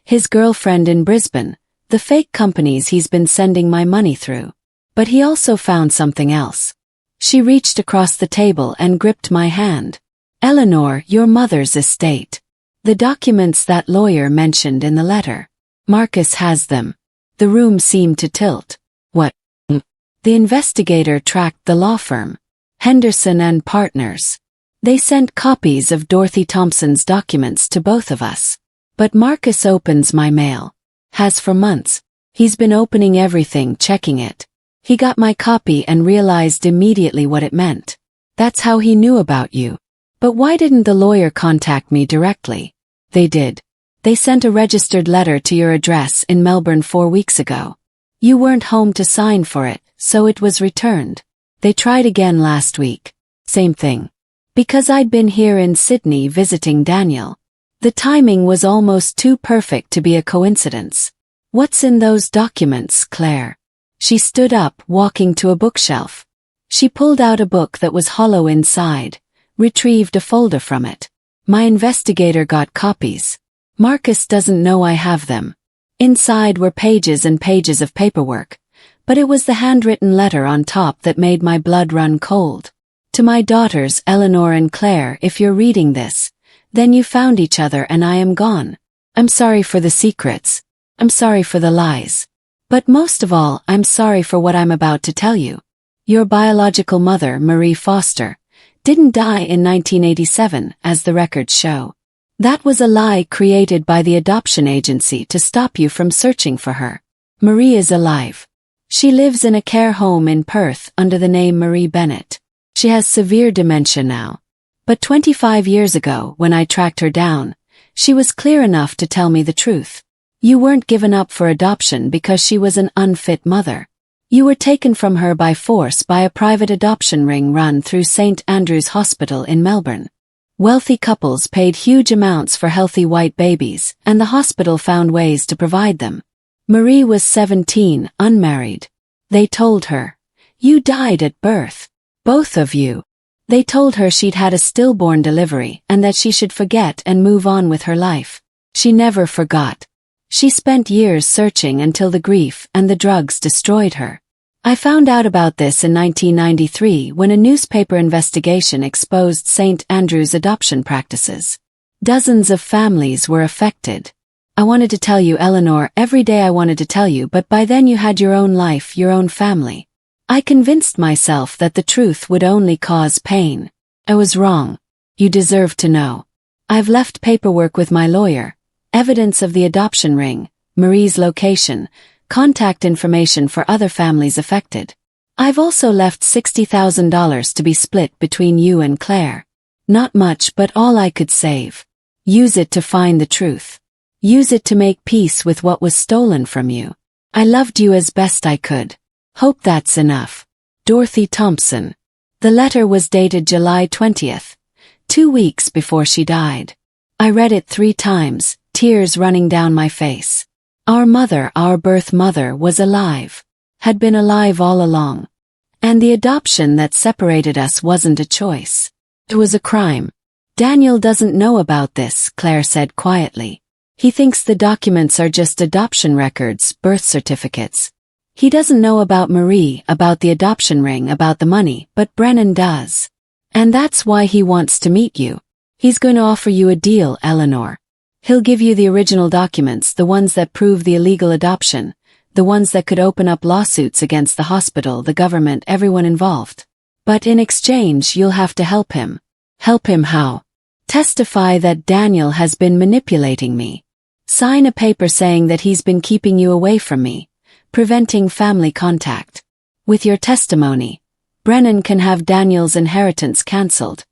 His girlfriend in Brisbane. The fake companies he's been sending my money through. But he also found something else. She reached across the table and gripped my hand. Eleanor, your mother's estate. The documents that lawyer mentioned in the letter. Marcus has them. The room seemed to tilt. What? The investigator tracked the law firm. Henderson and Partners. They sent copies of Dorothy Thompson's documents to both of us. But Marcus opens my mail. Has for months. He's been opening everything, checking it. He got my copy and realized immediately what it meant. That's how he knew about you. But why didn't the lawyer contact me directly? They did. They sent a registered letter to your address in Melbourne 4 weeks ago. You weren't home to sign for it, so it was returned. They tried again last week. Same thing. Because I'd been here in Sydney visiting Daniel. The timing was almost too perfect to be a coincidence. What's in those documents, Claire? She stood up, walking to a bookshelf. She pulled out a book that was hollow inside, retrieved a folder from it. My investigator got copies. Marcus doesn't know I have them. Inside were pages and pages of paperwork, but it was the handwritten letter on top that made my blood run cold. To my daughters, Eleanor and Claire, if you're reading this, then you found each other and I am gone. I'm sorry for the secrets. I'm sorry for the lies. But most of all, I'm sorry for what I'm about to tell you. Your biological mother, Marie Foster, didn't die in 1987, as the records show. That was a lie created by the adoption agency to stop you from searching for her. Marie is alive. She lives in a care home in Perth under the name Marie Bennett. She has severe dementia now. But 25 years ago, when I tracked her down, she was clear enough to tell me the truth. You weren't given up for adoption because she was an unfit mother. You were taken from her by force by a private adoption ring run through St. Andrew's Hospital in Melbourne. Wealthy couples paid huge amounts for healthy white babies, and the hospital found ways to provide them. Marie was 17, unmarried. They told her, "You died at birth. Both of you." They told her she'd had a stillborn delivery and that she should forget and move on with her life. She never forgot. She spent years searching until the grief and the drugs destroyed her. I found out about this in 1993 when a newspaper investigation exposed St. Andrew's adoption practices. Dozens of families were affected. I wanted to tell you, Eleanor, every day I wanted to tell you, but by then you had your own life, your own family. I convinced myself that the truth would only cause pain. I was wrong. You deserve to know. I've left paperwork with my lawyer, evidence of the adoption ring, Marie's location, contact information for other families affected. I've also left $60,000 to be split between you and Claire. Not much, but all I could save. Use it to find the truth. Use it to make peace with what was stolen from you. I loved you as best I could. Hope that's enough. Dorothy Thompson. The letter was dated July 20th, 2 weeks before she died. I read it 3 times, tears running down my face. Our mother, our birth mother, was alive. Had been alive all along. And the adoption that separated us wasn't a choice. It was a crime. Daniel doesn't know about this, Claire said quietly. He thinks the documents are just adoption records, birth certificates. He doesn't know about Marie, about the adoption ring, about the money, but Brennan does. And that's why he wants to meet you. He's going to offer you a deal, Eleanor. He'll give you the original documents, the ones that prove the illegal adoption, the ones that could open up lawsuits against the hospital, the government, everyone involved. But in exchange, you'll have to help him. Help him how? Testify that Daniel has been manipulating me. Sign a paper saying that he's been keeping you away from me, preventing family contact. With your testimony, Brennan can have Daniel's inheritance cancelled,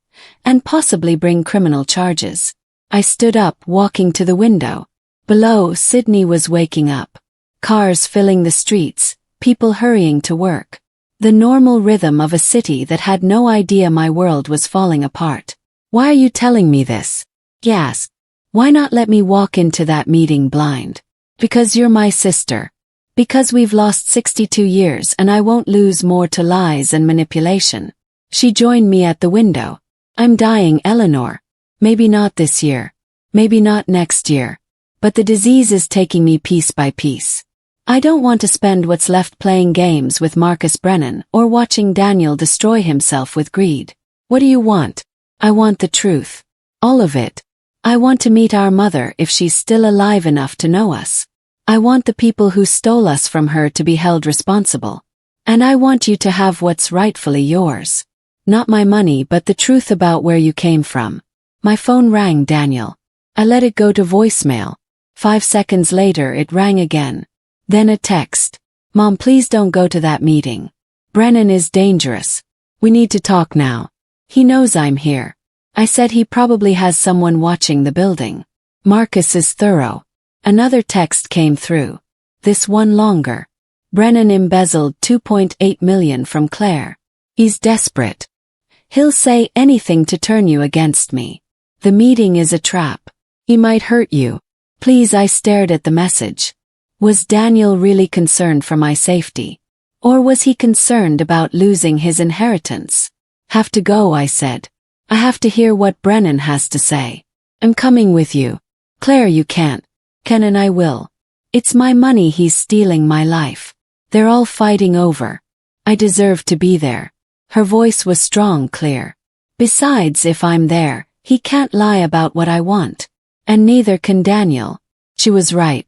and possibly bring criminal charges. I stood up, walking to the window. Below, Sydney was waking up. Cars filling the streets, people hurrying to work. The normal rhythm of a city that had no idea my world was falling apart. "Why are you telling me this?" he asked. "Why not let me walk into that meeting blind?" "Because you're my sister. Because we've lost 62 years and I won't lose more to lies and manipulation." She joined me at the window. "I'm dying, Eleanor. Maybe not this year. Maybe not next year. But the disease is taking me piece by piece. I don't want to spend what's left playing games with Marcus Brennan or watching Daniel destroy himself with greed." "What do you want?" "I want the truth. All of it. I want to meet our mother if she's still alive enough to know us. I want the people who stole us from her to be held responsible. And I want you to have what's rightfully yours. Not my money, but the truth about where you came from." My phone rang, Daniel. I let it go to voicemail. 5 seconds later it rang again. Then a text. "Mom, please don't go to that meeting. Brennan is dangerous. We need to talk now. He knows I'm here." I said he probably has someone watching the building. "Marcus is thorough." Another text came through. This one longer. "Brennan embezzled $2.8 million from Claire. He's desperate. He'll say anything to turn you against me. The meeting is a trap. He might hurt you. Please." I stared at the message. Was Daniel really concerned for my safety? Or was he concerned about losing his inheritance? "Have to go," I said. "I have to hear what Brennan has to say." "I'm coming with you." "Claire, you can't." "Ken and I will. It's my money he's stealing, my life. They're all fighting over. I deserve to be there." Her voice was strong, clear. "Besides, if I'm there, he can't lie about what I want. And neither can Daniel." She was right.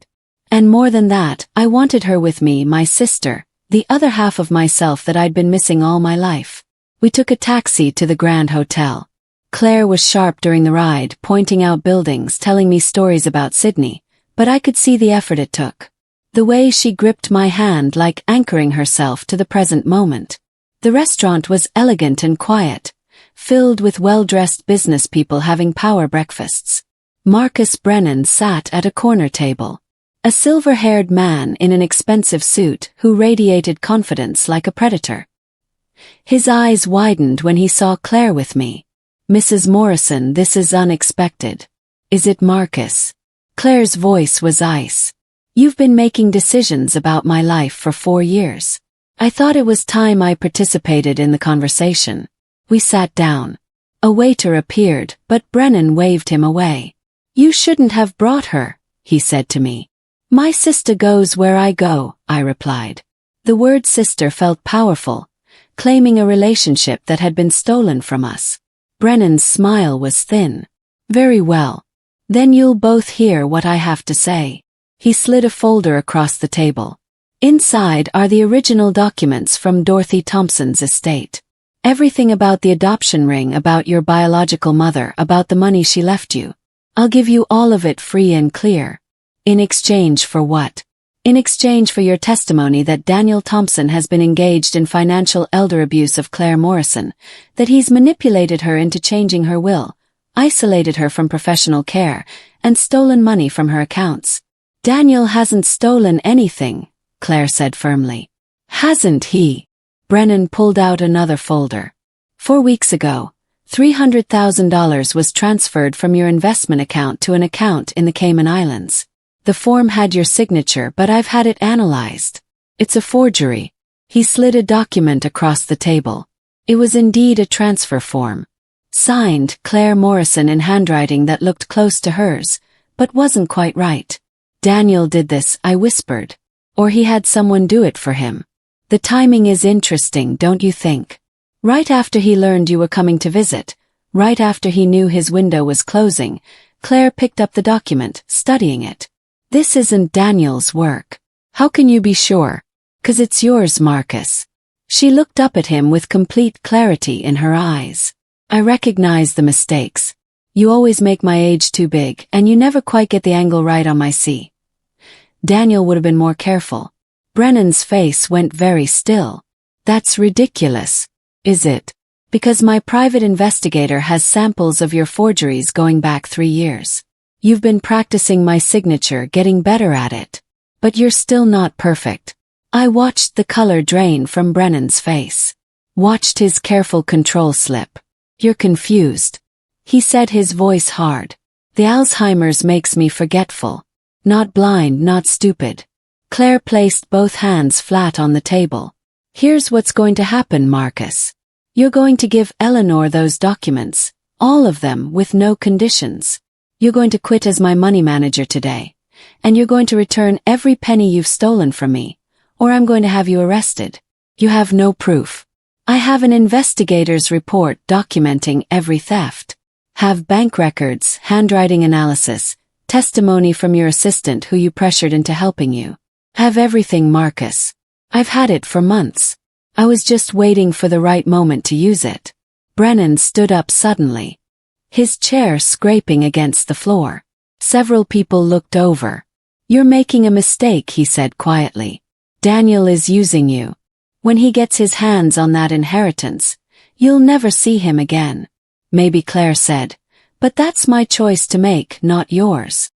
And more than that, I wanted her with me, my sister, the other half of myself that I'd been missing all my life. We took a taxi to the Grand Hotel. Claire was sharp during the ride, pointing out buildings, telling me stories about Sydney, but I could see the effort it took. The way she gripped my hand, like anchoring herself to the present moment. The restaurant was elegant and quiet, filled with well-dressed business people having power breakfasts. Marcus Brennan sat at a corner table. A silver-haired man in an expensive suit who radiated confidence like a predator. His eyes widened when he saw Claire with me. "Mrs. Morrison, this is unexpected." "Is it, Marcus?" Claire's voice was ice. "You've been making decisions about my life for 4 years. I thought it was time I participated in the conversation." We sat down. A waiter appeared, but Brennan waved him away. "You shouldn't have brought her," he said to me. "My sister goes where I go," I replied. The word sister felt powerful, claiming a relationship that had been stolen from us. Brennan's smile was thin. "Very well. Then you'll both hear what I have to say." He slid a folder across the table. Inside are the original documents from Dorothy Thompson's estate. Everything about the adoption ring, about your biological mother, about the money she left you. I'll give you all of it free and clear. In exchange for what? In exchange for your testimony that Daniel Thompson has been engaged in financial elder abuse of Claire Morrison, that he's manipulated her into changing her will, isolated her from professional care, and stolen money from her accounts. "Daniel hasn't stolen anything," Claire said firmly. "Hasn't he?" Brennan pulled out another folder. 4 weeks ago, $300,000 was transferred from your investment account to an account in the Cayman Islands. The form had your signature, but I've had it analyzed. It's a forgery." He slid a document across the table. It was indeed a transfer form. Signed, Claire Morrison, in handwriting that looked close to hers, but wasn't quite right. "Daniel did this," I whispered. "Or he had someone do it for him. The timing is interesting, don't you think? Right after he learned you were coming to visit, right after he knew his window was closing, Claire picked up the document, studying it. This isn't Daniel's work." "How can you be sure?" "'Cause it's yours, Marcus." She looked up at him with complete clarity in her eyes. "I recognize the mistakes. You always make my age too big, and you never quite get the angle right on my C. Daniel would have been more careful. Brennan's face went very still. That's ridiculous. Is it? Because my private investigator has samples of your forgeries going back 3 years. You've been practicing my signature, getting better at it. But you're still not perfect. I watched the color drain from Brennan's face. Watched his careful control slip. You're confused. He said, his voice hard. The Alzheimer's makes me forgetful. Not blind, not stupid. Claire placed both hands flat on the table. Here's what's going to happen, Marcus. You're going to give Eleanor those documents, all of them, with no conditions. You're going to quit as my money manager today. And you're going to return every penny you've stolen from me, or I'm going to have you arrested. You have no proof. I have an investigator's report documenting every theft. Have bank records, handwriting analysis, testimony from your assistant who you pressured into helping you. Have everything, Marcus. I've had it for months. I was just waiting for the right moment to use it. Brennan stood up suddenly. His chair scraping against the floor. Several people looked over. You're making a mistake, he said quietly. Daniel is using you. When he gets his hands on that inheritance, you'll never see him again. Maybe, Claire said, but that's my choice to make, not yours.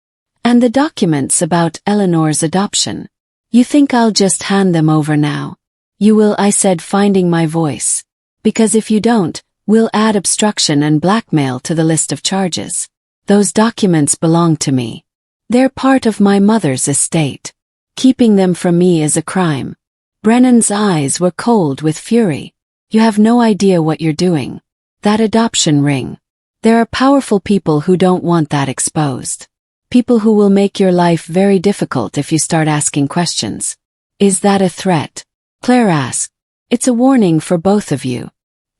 And the documents about Eleanor's adoption. You think I'll just hand them over now? You will, I said, finding my voice. Because if you don't, we'll add obstruction and blackmail to the list of charges. Those documents belong to me. They're part of my mother's estate. Keeping them from me is a crime. Brennan's eyes were cold with fury. You have no idea what you're doing. That adoption ring. There are powerful people who don't want that exposed. People who will make your life very difficult if you start asking questions. Is that a threat? Claire asked. It's a warning for both of you.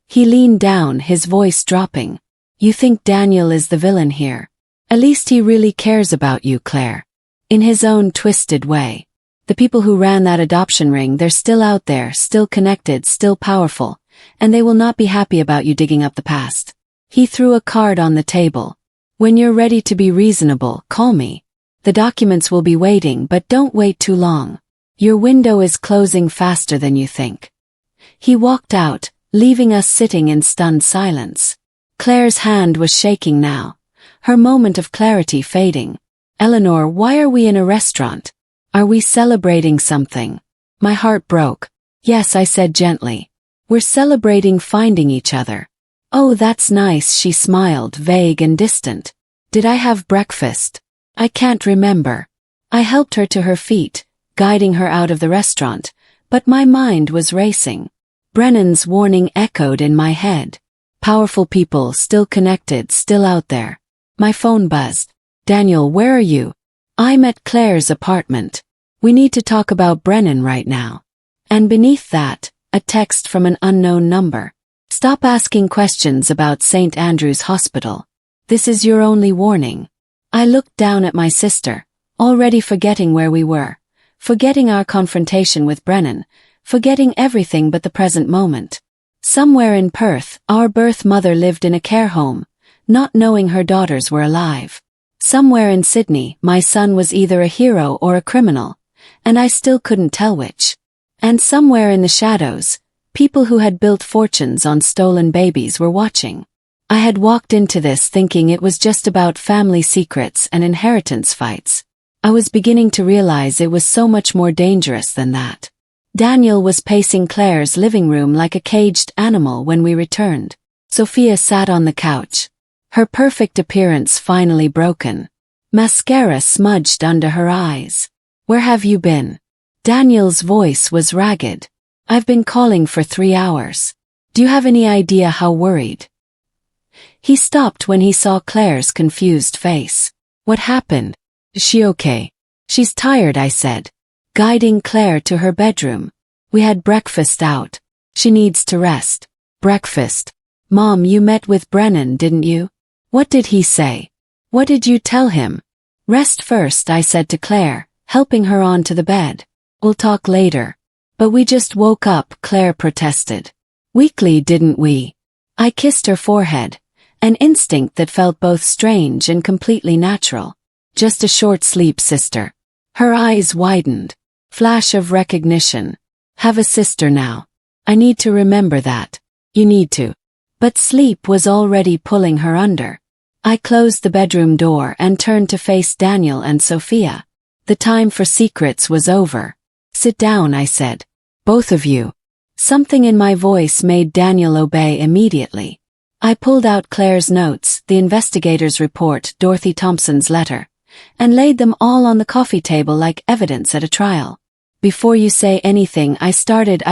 He leaned down, his voice dropping. You think Daniel is the villain here? At least he really cares about you, Claire. In his own twisted way. The people who ran that adoption ring, they're still out there, still connected, still powerful, and they will not be happy about you digging up the past. He threw a card on the table. When you're ready to be reasonable, call me. The documents will be waiting, but don't wait too long. Your window is closing faster than you think. He walked out, leaving us sitting in stunned silence. Claire's hand was shaking now, her moment of clarity fading. Eleanor, why are we in a restaurant? Are we celebrating something? My heart broke. Yes, I said gently. We're celebrating finding each other. Oh, that's nice, she smiled, vague and distant. Did I have breakfast? I can't remember. I helped her to her feet, guiding her out of the restaurant, but my mind was racing. Brennan's warning echoed in my head. Powerful people, still connected, still out there. My phone buzzed. Daniel, where are you? I'm at Claire's apartment. We need to talk about Brennan right now. And beneath that, a text from an unknown number. Stop asking questions about St. Andrew's Hospital. This is your only warning. I looked down at my sister, already forgetting where we were, forgetting our confrontation with Brennan, forgetting everything but the present moment. Somewhere in Perth, our birth mother lived in a care home, not knowing her daughters were alive. Somewhere in Sydney, my son was either a hero or a criminal, and I still couldn't tell which. And somewhere in the shadows, people who had built fortunes on stolen babies were watching. I had walked into this thinking it was just about family secrets and inheritance fights. I was beginning to realize it was so much more dangerous than that. Daniel was pacing Claire's living room like a caged animal when we returned. Sophia sat on the couch. Her perfect appearance finally broken. Mascara smudged under her eyes. Where have you been? Daniel's voice was ragged. I've been calling for 3 hours. Do you have any idea how worried? He stopped when he saw Claire's confused face. What happened? Is she okay? She's tired, I said, guiding Claire to her bedroom. We had breakfast out. She needs to rest. Breakfast. Mom, you met with Brennan, didn't you? What did he say? What did you tell him? Rest first, I said to Claire, helping her onto the bed. We'll talk later. But we just woke up, Claire protested. Weakly, didn't we? I kissed her forehead, an instinct that felt both strange and completely natural. Just a short sleep, sister. Her eyes widened. Flash of recognition. Have a sister now. I need to remember that. You need to. But sleep was already pulling her under. I closed the bedroom door and turned to face Daniel and Sophia. The time for secrets was over. Sit down, I said. Both of you. Something in my voice made Daniel obey immediately. I pulled out Claire's notes, the investigator's report, Dorothy Thompson's letter, and laid them all on the coffee table like evidence at a trial. Before you say anything, I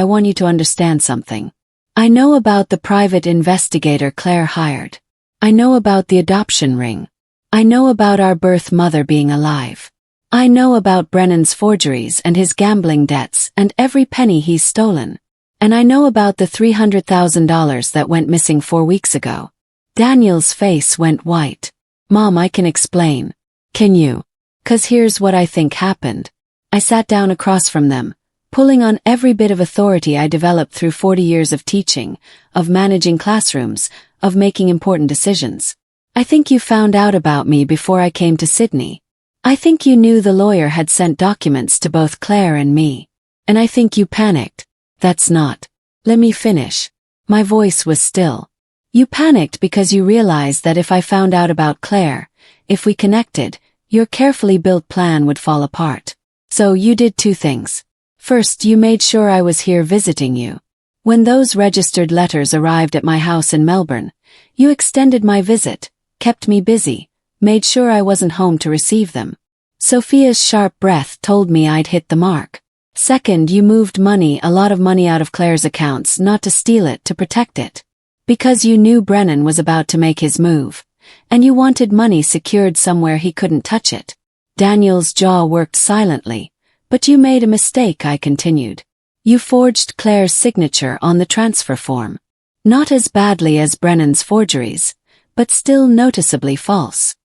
want you to understand something. I know about the private investigator Claire hired. I know about the adoption ring. I know about our birth mother being alive. I know about Brennan's forgeries and his gambling debts and every penny he's stolen. And I know about the $300,000 that went missing 4 weeks ago. Daniel's face went white. Mom, I can explain. Can you? 'Cause here's what I think happened. I sat down across from them, pulling on every bit of authority I developed through 40 years of teaching, of managing classrooms, of making important decisions. I think you found out about me before I came to Sydney. I think you knew the lawyer had sent documents to both Claire and me. And I think you panicked. That's not. Let me finish. My voice was still. You panicked because you realized that if I found out about Claire, if we connected, your carefully built plan would fall apart. So you did 2 things. First, you made sure I was here visiting you. When those registered letters arrived at my house in Melbourne, you extended my visit, kept me busy, made sure I wasn't home to receive them. Sophia's sharp breath told me I'd hit the mark. Second, you moved money, a lot of money out of Claire's accounts, not to steal it, to protect it. Because you knew Brennan was about to make his move, and you wanted money secured somewhere he couldn't touch it. Daniel's jaw worked silently. But you made a mistake, I continued. You forged Claire's signature on the transfer form. Not as badly as Brennan's forgeries, but still noticeably false.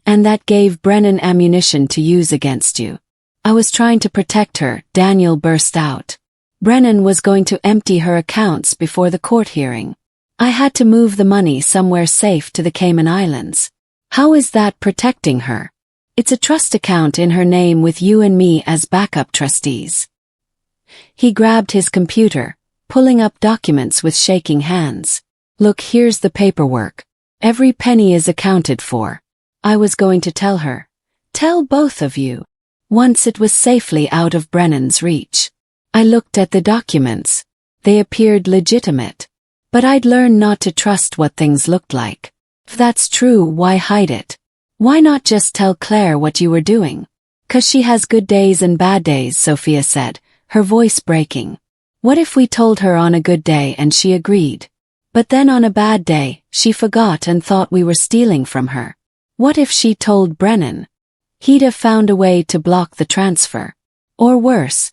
And that gave Brennan ammunition to use against you. I was trying to protect her, Daniel burst out. Brennan was going to empty her accounts before the court hearing. I had to move the money somewhere safe to the Cayman Islands. How is that protecting her? It's a trust account in her name with you and me as backup trustees. He grabbed his computer, pulling up documents with shaking hands. Look, here's the paperwork. Every penny is accounted for. I was going to tell her. Tell both of you. Once it was safely out of Brennan's reach. I looked at the documents. They appeared legitimate. But I'd learned not to trust what things looked like. If that's true, why hide it? Why not just tell Claire what you were doing? 'Cause she has good days and bad days, Sophia said, her voice breaking. What if we told her on a good day and she agreed? But then on a bad day, she forgot and thought we were stealing from her. What if she told Brennan? He'd have found a way to block the transfer. Or worse,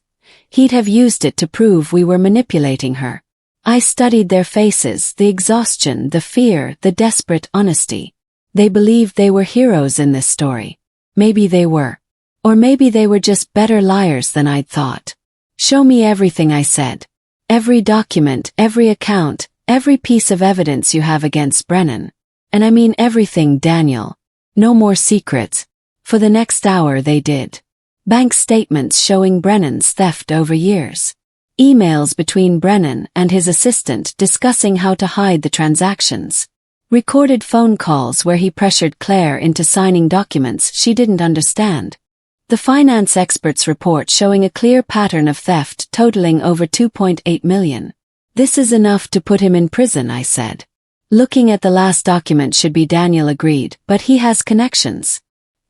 he'd have used it to prove we were manipulating her. I studied their faces, the exhaustion, the fear, the desperate honesty. They believed they were heroes in this story. Maybe they were. Or maybe they were just better liars than I'd thought. Show me everything, I said. Every document, every account, every piece of evidence you have against Brennan. And I mean everything, Daniel. No more secrets. For the next hour they did. Bank statements showing Brennan's theft over years. Emails between Brennan and his assistant discussing how to hide the transactions. Recorded phone calls where he pressured Claire into signing documents she didn't understand. The finance expert's report showing a clear pattern of theft totaling over $2.8 million. This is enough to put him in prison, I said. Looking at the last document should be. Daniel agreed, but he has connections.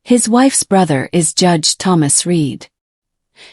His wife's brother is Judge Thomas Reed.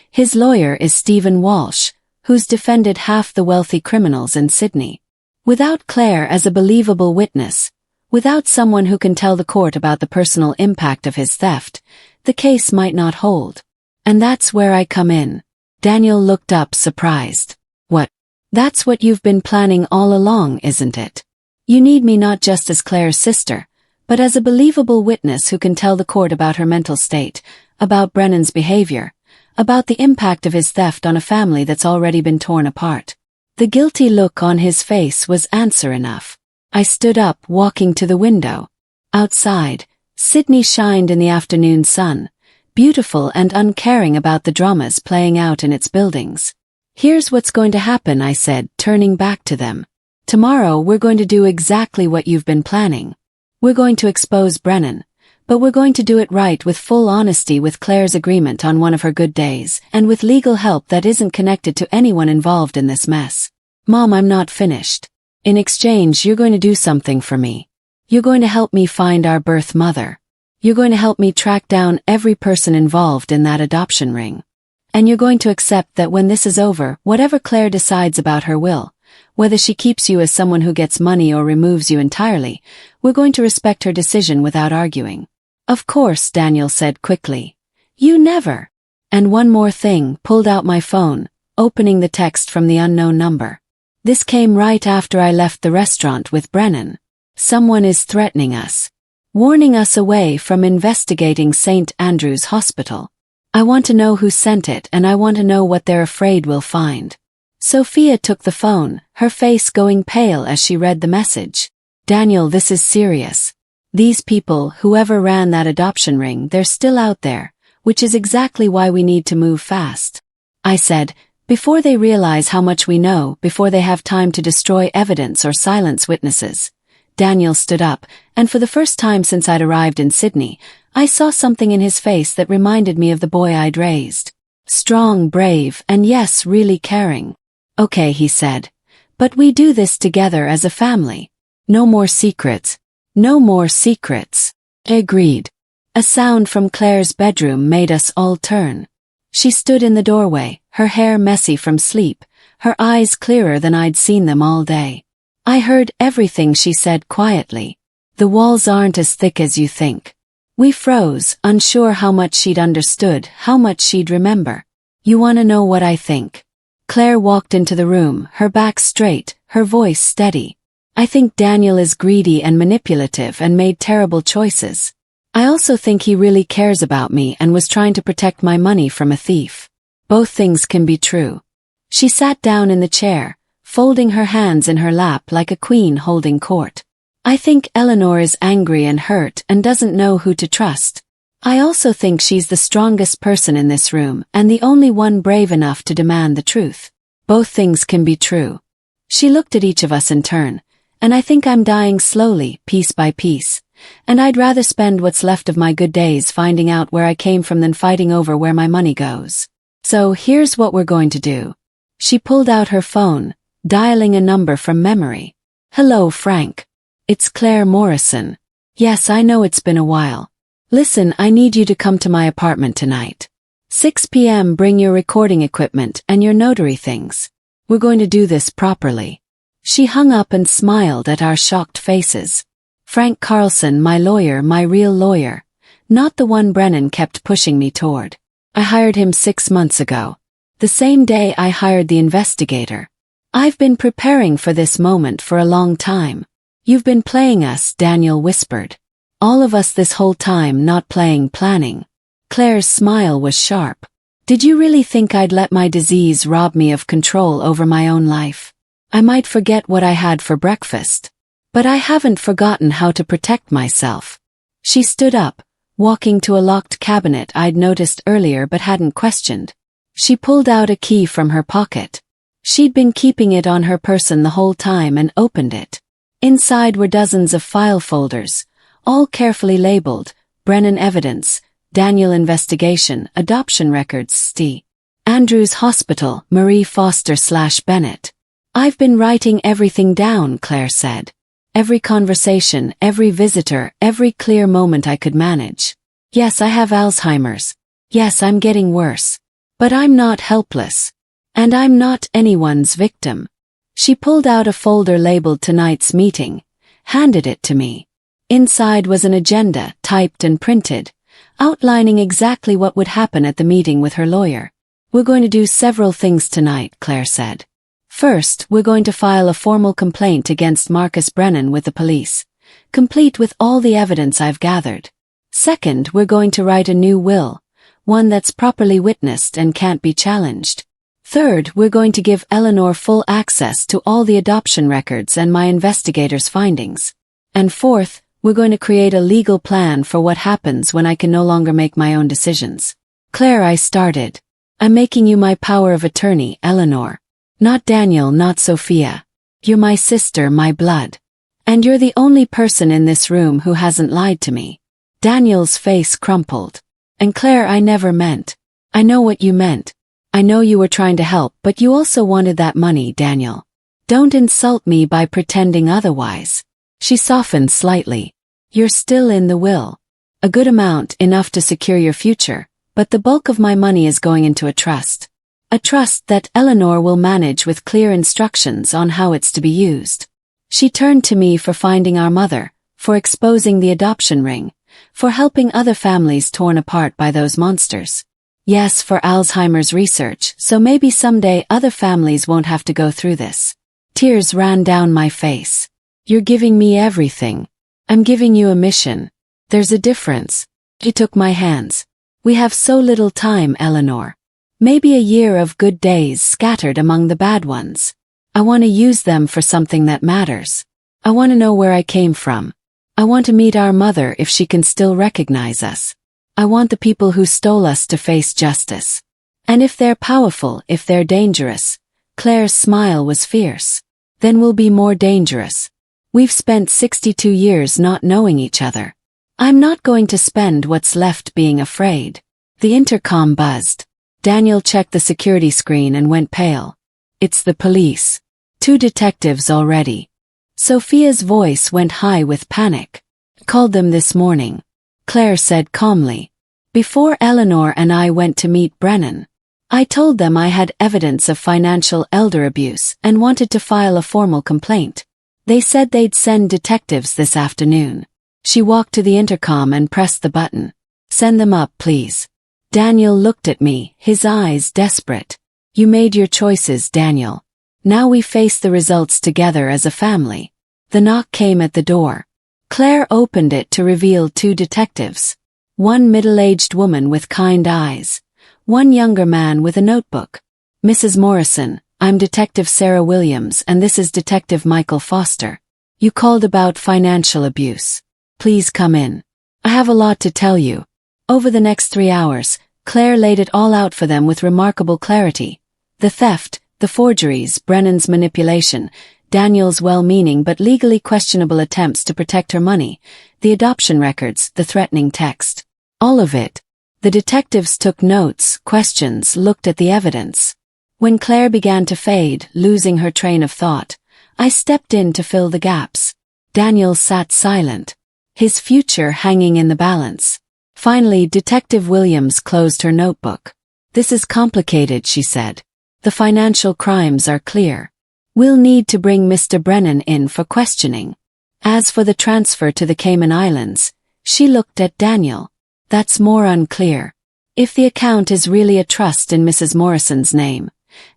His lawyer is Stephen Walsh, who's defended half the wealthy criminals in Sydney. Without Claire as a believable witness, without someone who can tell the court about the personal impact of his theft, the case might not hold. And that's where I come in. Daniel looked up surprised. What? That's what you've been planning all along, isn't it? You need me not just as Claire's sister, but as a believable witness who can tell the court about her mental state, about Brennan's behavior, about the impact of his theft on a family that's already been torn apart. The guilty look on his face was answer enough. I stood up, walking to the window. Outside, Sydney shined in the afternoon sun, beautiful and uncaring about the dramas playing out in its buildings. Here's what's going to happen, I said, turning back to them. Tomorrow we're going to do exactly what you've been planning. We're going to expose Brennan, but we're going to do it right with full honesty, with Claire's agreement on one of her good days, and with legal help that isn't connected to anyone involved in this mess. Mom, I'm not finished. In exchange, you're going to do something for me. You're going to help me find our birth mother. You're going to help me track down every person involved in that adoption ring. And you're going to accept that when this is over, whatever Claire decides about her will, whether she keeps you as someone who gets money or removes you entirely, we're going to respect her decision without arguing. Of course, Daniel said quickly. You never. And one more thing, pulled out my phone, opening the text from the unknown number. This came right after I left the restaurant with Brennan. Someone is threatening us. Warning us away from investigating St. Andrew's Hospital. I want to know who sent it, and I want to know what they're afraid we'll find. Sophia took the phone, her face going pale as she read the message. Daniel, this is serious. These people, whoever ran that adoption ring, they're still out there, which is exactly why we need to move fast. I said, before they realize how much we know, before they have time to destroy evidence or silence witnesses. Daniel stood up, and for the first time since I'd arrived in Sydney, I saw something in his face that reminded me of the boy I'd raised. Strong, brave, and yes, really caring. Okay, he said. But we do this together as a family. No more secrets. No more secrets. Agreed. A sound from Claire's bedroom made us all turn. She stood in the doorway, her hair messy from sleep, her eyes clearer than I'd seen them all day. I heard everything she said quietly. The walls aren't as thick as you think. We froze, unsure how much she'd understood, how much she'd remember. You want to know what I think? Claire walked into the room, her back straight, her voice steady. I think Daniel is greedy and manipulative and made terrible choices. I also think he really cares about me and was trying to protect my money from a thief. Both things can be true. She sat down in the chair, folding her hands in her lap like a queen holding court. I think Eleanor is angry and hurt and doesn't know who to trust. I also think she's the strongest person in this room and the only one brave enough to demand the truth. Both things can be true. She looked at each of us in turn, and I think I'm dying slowly, piece by piece, and I'd rather spend what's left of my good days finding out where I came from than fighting over where my money goes. So here's what we're going to do. She pulled out her phone, dialing a number from memory. Hello, Frank. It's Claire Morrison. Yes, I know it's been a while. Listen, I need you to come to my apartment tonight. 6 p.m. Bring your recording equipment and your notary things. We're going to do this properly. She hung up and smiled at our shocked faces. Frank Carlson, my lawyer, my real lawyer. Not the one Brennan kept pushing me toward. I hired him 6 months ago. The same day I hired the investigator. I've been preparing for this moment for a long time. You've been playing us, Daniel whispered. All of us this whole time, not playing, planning. Claire's smile was sharp. Did you really think I'd let my disease rob me of control over my own life? I might forget what I had for breakfast. But I haven't forgotten how to protect myself. She stood up, walking to a locked cabinet I'd noticed earlier but hadn't questioned. She pulled out a key from her pocket. She'd been keeping it on her person the whole time and opened it. Inside were dozens of file folders, all carefully labeled, Brennan evidence, Daniel investigation, adoption records, St. Andrew's Hospital, Marie Foster/Bennett. I've been writing everything down, Claire said. Every conversation, every visitor, every clear moment I could manage. Yes, I have Alzheimer's. Yes, I'm getting worse. But I'm not helpless. And I'm not anyone's victim. She pulled out a folder labeled Tonight's Meeting, handed it to me. Inside was an agenda, typed and printed, outlining exactly what would happen at the meeting with her lawyer. We're going to do several things tonight, Claire said. First, we're going to file a formal complaint against Marcus Brennan with the police, complete with all the evidence I've gathered. Second, we're going to write a new will, one that's properly witnessed and can't be challenged. Third, we're going to give Eleanor full access to all the adoption records and my investigator's findings. And fourth, We're going to create a legal plan for what happens when I can no longer make my own decisions. Claire, I started. I'm making you my power of attorney, Eleanor. Not Daniel, not Sophia. You're my sister, my blood. And you're the only person in this room who hasn't lied to me. Daniel's face crumpled. And Claire, I never meant. I know what you meant. I know you were trying to help, but you also wanted that money, Daniel. Don't insult me by pretending otherwise. She softened slightly. You're still in the will. A good amount, enough to secure your future, but the bulk of my money is going into a trust. A trust that Eleanor will manage with clear instructions on how it's to be used. She turned to me for finding our mother, for exposing the adoption ring, for helping other families torn apart by those monsters. Yes, for Alzheimer's research, so maybe someday other families won't have to go through this. Tears ran down my face. You're giving me everything. I'm giving you a mission. There's a difference. He took my hands. We have so little time, Eleanor. Maybe a year of good days scattered among the bad ones. I want to use them for something that matters. I want to know where I came from. I want to meet our mother if she can still recognize us. I want the people who stole us to face justice. And if they're powerful, if they're dangerous, Claire's smile was fierce, then we'll be more dangerous. We've spent 62 years not knowing each other. I'm not going to spend what's left being afraid. The intercom buzzed. Daniel checked the security screen and went pale. It's the police. 2 detectives already. Sophia's voice went high with panic. Called them this morning. Claire said calmly. Before Eleanor and I went to meet Brennan. I told them I had evidence of financial elder abuse and wanted to file a formal complaint. They said they'd send detectives this afternoon. She walked to the intercom and pressed the button. Send them up, please. Daniel looked at me, his eyes desperate. You made your choices, Daniel. Now we face the results together as a family. The knock came at the door. Claire opened it to reveal 2 detectives. One middle-aged woman with kind eyes. One younger man with a notebook. Mrs. Morrison, I'm Detective Sarah Williams and this is Detective Michael Foster. You called about financial abuse. Please come in. I have a lot to tell you. Over the next 3 hours, Claire laid it all out for them with remarkable clarity. The theft, the forgeries, Brennan's manipulation, Daniel's well-meaning but legally questionable attempts to protect her money, the adoption records, the threatening text. All of it. The detectives took notes, questions, looked at the evidence. When Claire began to fade, losing her train of thought, I stepped in to fill the gaps. Daniel sat silent, his future hanging in the balance. Finally, Detective Williams closed her notebook. This is complicated, she said. The financial crimes are clear. We'll need to bring Mr. Brennan in for questioning. As for the transfer to the Cayman Islands, she looked at Daniel. That's more unclear. If the account is really a trust in Mrs. Morrison's name,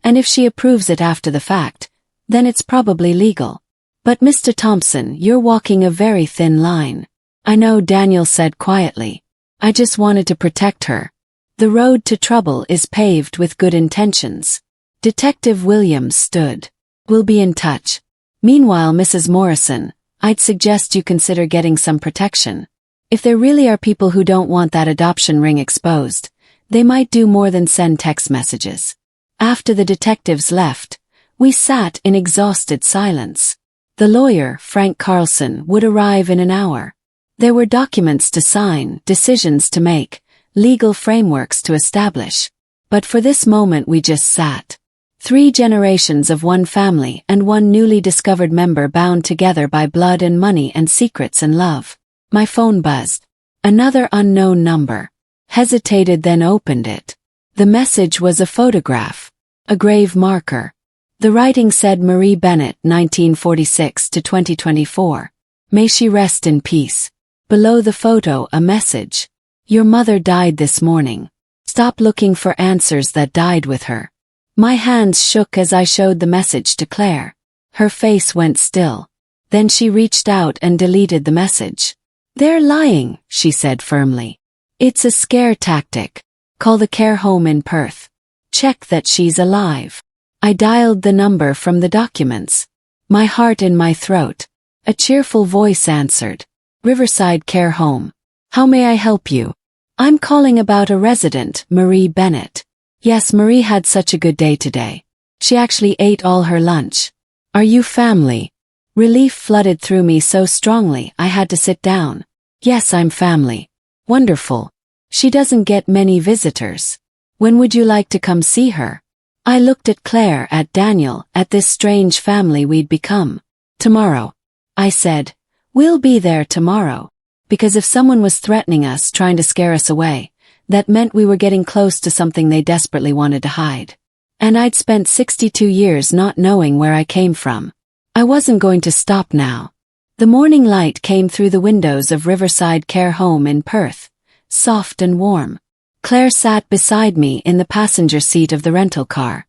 and if she approves it after the fact, then it's probably legal. But Mr. Thompson, you're walking a very thin line. I know, Daniel said quietly. I just wanted to protect her. The road to trouble is paved with good intentions. Detective Williams stood. We'll be in touch. Meanwhile, Mrs. Morrison, I'd suggest you consider getting some protection. If there really are people who don't want that adoption ring exposed, they might do more than send text messages. After the detectives left, we sat in exhausted silence. The lawyer, Frank Carlson, would arrive in an hour. There were documents to sign, decisions to make, legal frameworks to establish. But for this moment we just sat. 3 generations of one family and one newly discovered member bound together by blood and money and secrets and love. My phone buzzed. Another unknown number. Hesitated, then opened it. The message was a photograph. A grave marker. The writing said Marie Bennett, 1946 to 2024. May she rest in peace. Below the photo, a message. Your mother died this morning. Stop looking for answers that died with her. My hands shook as I showed the message to Claire. Her face went still. Then she reached out and deleted the message. They're lying, she said firmly. It's a scare tactic. Call the care home in Perth. Check that she's alive. I dialed the number from the documents. My heart in my throat. A cheerful voice answered. Riverside Care Home. How may I help you? I'm calling about a resident, Marie Bennett. Yes, Marie had such a good day today. She actually ate all her lunch. Are you family? Relief flooded through me so strongly I had to sit down. Yes, I'm family. Wonderful. She doesn't get many visitors. When would you like to come see her? I looked at Claire, at Daniel, at this strange family we'd become. Tomorrow. I said, we'll be there tomorrow. Because if someone was threatening us, trying to scare us away, that meant we were getting close to something they desperately wanted to hide. And I'd spent 62 years not knowing where I came from. I wasn't going to stop now. The morning light came through the windows of Riverside Care Home in Perth, soft and warm. Claire sat beside me in the passenger seat of the rental car.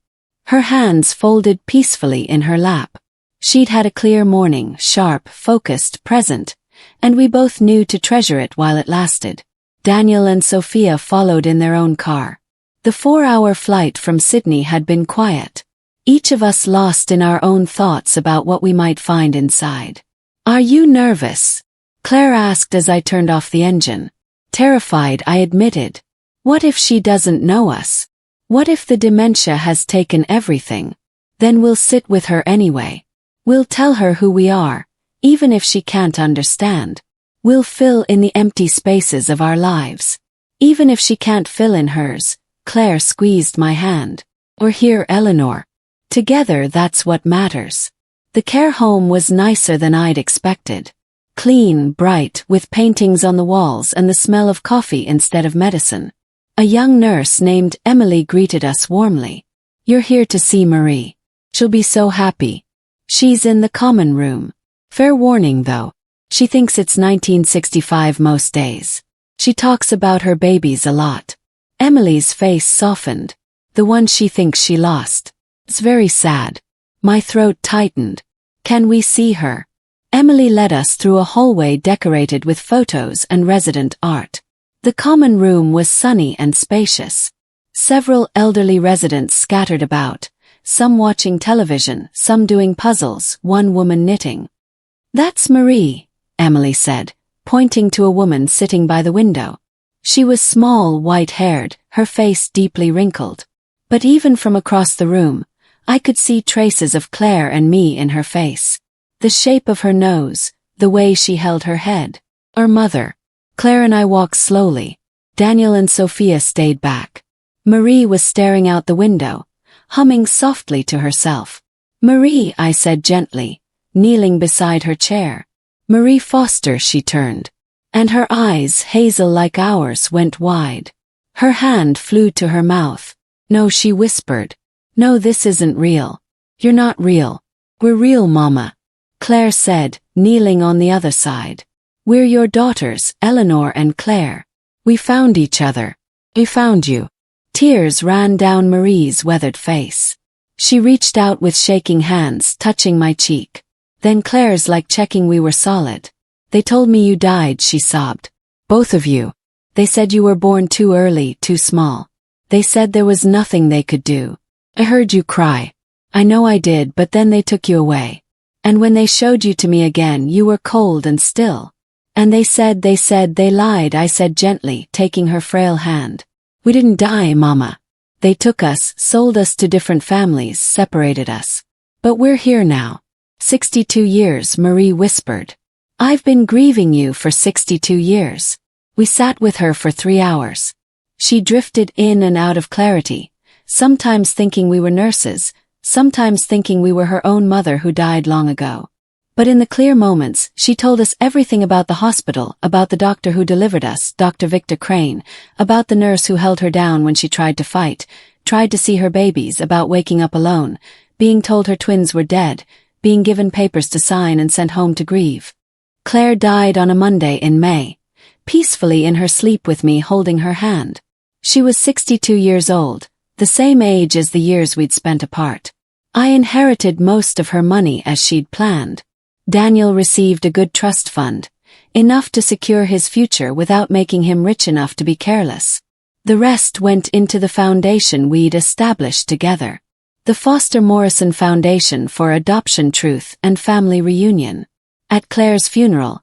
Her hands folded peacefully in her lap. She'd had a clear morning, sharp, focused, present, and we both knew to treasure it while it lasted. Daniel and Sophia followed in their own car. The 4-hour flight from Sydney had been quiet. Each of us lost in our own thoughts about what we might find inside. Are you nervous? Claire asked as I turned off the engine. Terrified, I admitted. What if she doesn't know us? What if the dementia has taken everything? Then we'll sit with her anyway. We'll tell her who we are, even if she can't understand. We'll fill in the empty spaces of our lives. Even if she can't fill in hers. Claire squeezed my hand. Or here, Eleanor. Together, that's what matters. The care home was nicer than I'd expected. Clean, bright, with paintings on the walls and the smell of coffee instead of medicine. A young nurse named Emily greeted us warmly. You're here to see Marie. She'll be so happy. She's in the common room. Fair warning though. She thinks it's 1965 most days. She talks about her babies a lot. Emily's face softened. The one she thinks she lost. It's very sad. My throat tightened. Can we see her? Emily led us through a hallway decorated with photos and resident art. The common room was sunny and spacious. Several elderly residents scattered about, some watching television, some doing puzzles, one woman knitting. That's Marie, Emily said, pointing to a woman sitting by the window. She was small, white-haired, her face deeply wrinkled. But even from across the room, I could see traces of Claire and me in her face. The shape of her nose, the way she held her head. Our mother. Claire and I walked slowly. Daniel and Sophia stayed back. Marie was staring out the window, humming softly to herself. Marie, I said gently, kneeling beside her chair. Marie Foster, she turned. And her eyes, hazel like ours, went wide. Her hand flew to her mouth. No, she whispered. No, this isn't real. You're not real. We're real, Mama. Claire said, kneeling on the other side. We're your daughters, Eleanor and Claire. We found each other. We found you. Tears ran down Marie's weathered face. She reached out with shaking hands, touching my cheek. Then Claire's, like checking we were solid. They told me you died, she sobbed. Both of you. They said you were born too early, too small. They said there was nothing they could do. I heard you cry. I know I did, but then they took you away. And when they showed you to me again, you were cold and still. And they said they lied, I said gently, taking her frail hand. We didn't die, Mama. They took us, sold us to different families, separated us. But we're here now. 62 years, Marie whispered. I've been grieving you for 62 years. We sat with her for 3 hours. She drifted in and out of clarity, sometimes thinking we were nurses, sometimes thinking we were her own mother who died long ago. But in the clear moments, she told us everything about the hospital, about the doctor who delivered us, Dr. Victor Crane, about the nurse who held her down when she tried to fight, tried to see her babies, about waking up alone, being told her twins were dead, being given papers to sign and sent home to grieve. Claire died on a Monday in May, peacefully in her sleep with me holding her hand. She was 62 years old, the same age as the years we'd spent apart. I inherited most of her money as she'd planned. Daniel received a good trust fund, enough to secure his future without making him rich enough to be careless. The rest went into the foundation we'd established together. The Foster Morrison Foundation for Adoption, Truth and Family Reunion. At Claire's funeral,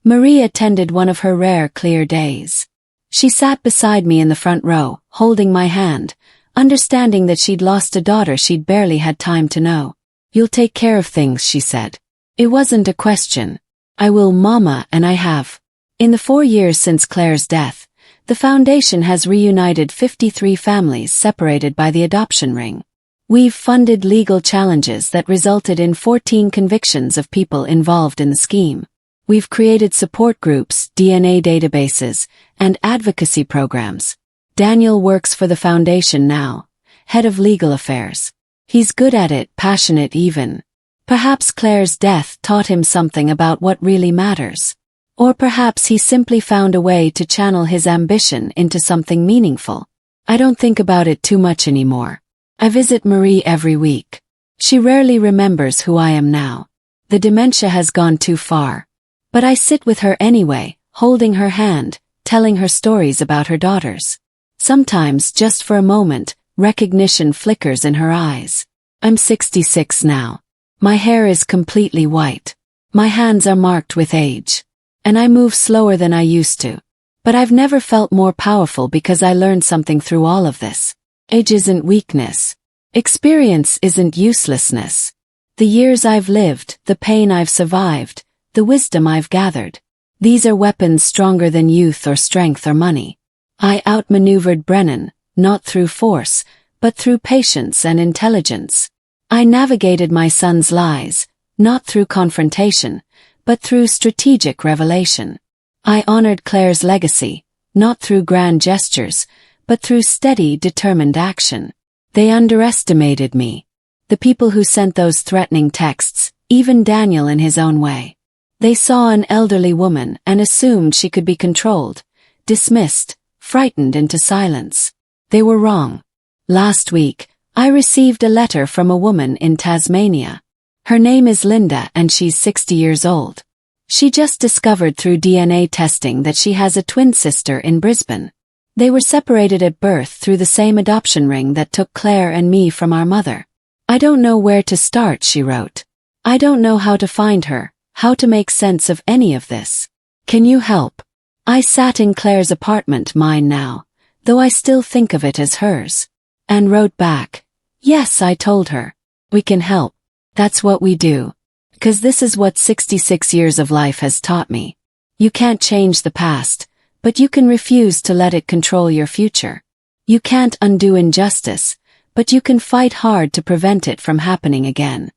Marie attended one of her rare clear days. She sat beside me in the front row, holding my hand, understanding that she'd lost a daughter she'd barely had time to know. "You'll take care of things," she said. It wasn't a question. "I will, Mama, and I have." In the 4 years since Claire's death, the foundation has reunited 53 families separated by the adoption ring. We've funded legal challenges that resulted in 14 convictions of people involved in the scheme. We've created support groups, DNA databases, and advocacy programs. Daniel works for the foundation now, head of legal affairs. He's good at it, passionate even. Perhaps Claire's death taught him something about what really matters. Or perhaps he simply found a way to channel his ambition into something meaningful. I don't think about it too much anymore. I visit Marie every week. She rarely remembers who I am now. The dementia has gone too far. But I sit with her anyway, holding her hand, telling her stories about her daughters. Sometimes, just for a moment, recognition flickers in her eyes. I'm 66 now. My hair is completely white. My hands are marked with age. And I move slower than I used to. But I've never felt more powerful because I learned something through all of this. Age isn't weakness. Experience isn't uselessness. The years I've lived, the pain I've survived, the wisdom I've gathered. These are weapons stronger than youth or strength or money. I outmaneuvered Brennan, not through force, but through patience and intelligence. I navigated my son's lies, not through confrontation, but through strategic revelation. I honored Claire's legacy, not through grand gestures, but through steady, determined action. They underestimated me. The people who sent those threatening texts, even Daniel in his own way. They saw an elderly woman and assumed she could be controlled, dismissed, frightened into silence. They were wrong. Last week, I received a letter from a woman in Tasmania. Her name is Linda and she's 60 years old. She just discovered through DNA testing that she has a twin sister in Brisbane. They were separated at birth through the same adoption ring that took Claire and me from our mother. "I don't know where to start," she wrote. "I don't know how to find her, how to make sense of any of this. Can you help?" I sat in Claire's apartment, mine now, though I still think of it as hers, and wrote back. "Yes," I told her. "We can help. That's what we do. 'Cause this is what 66 years of life has taught me. You can't change the past, but you can refuse to let it control your future. You can't undo injustice, but you can fight hard to prevent it from happening again."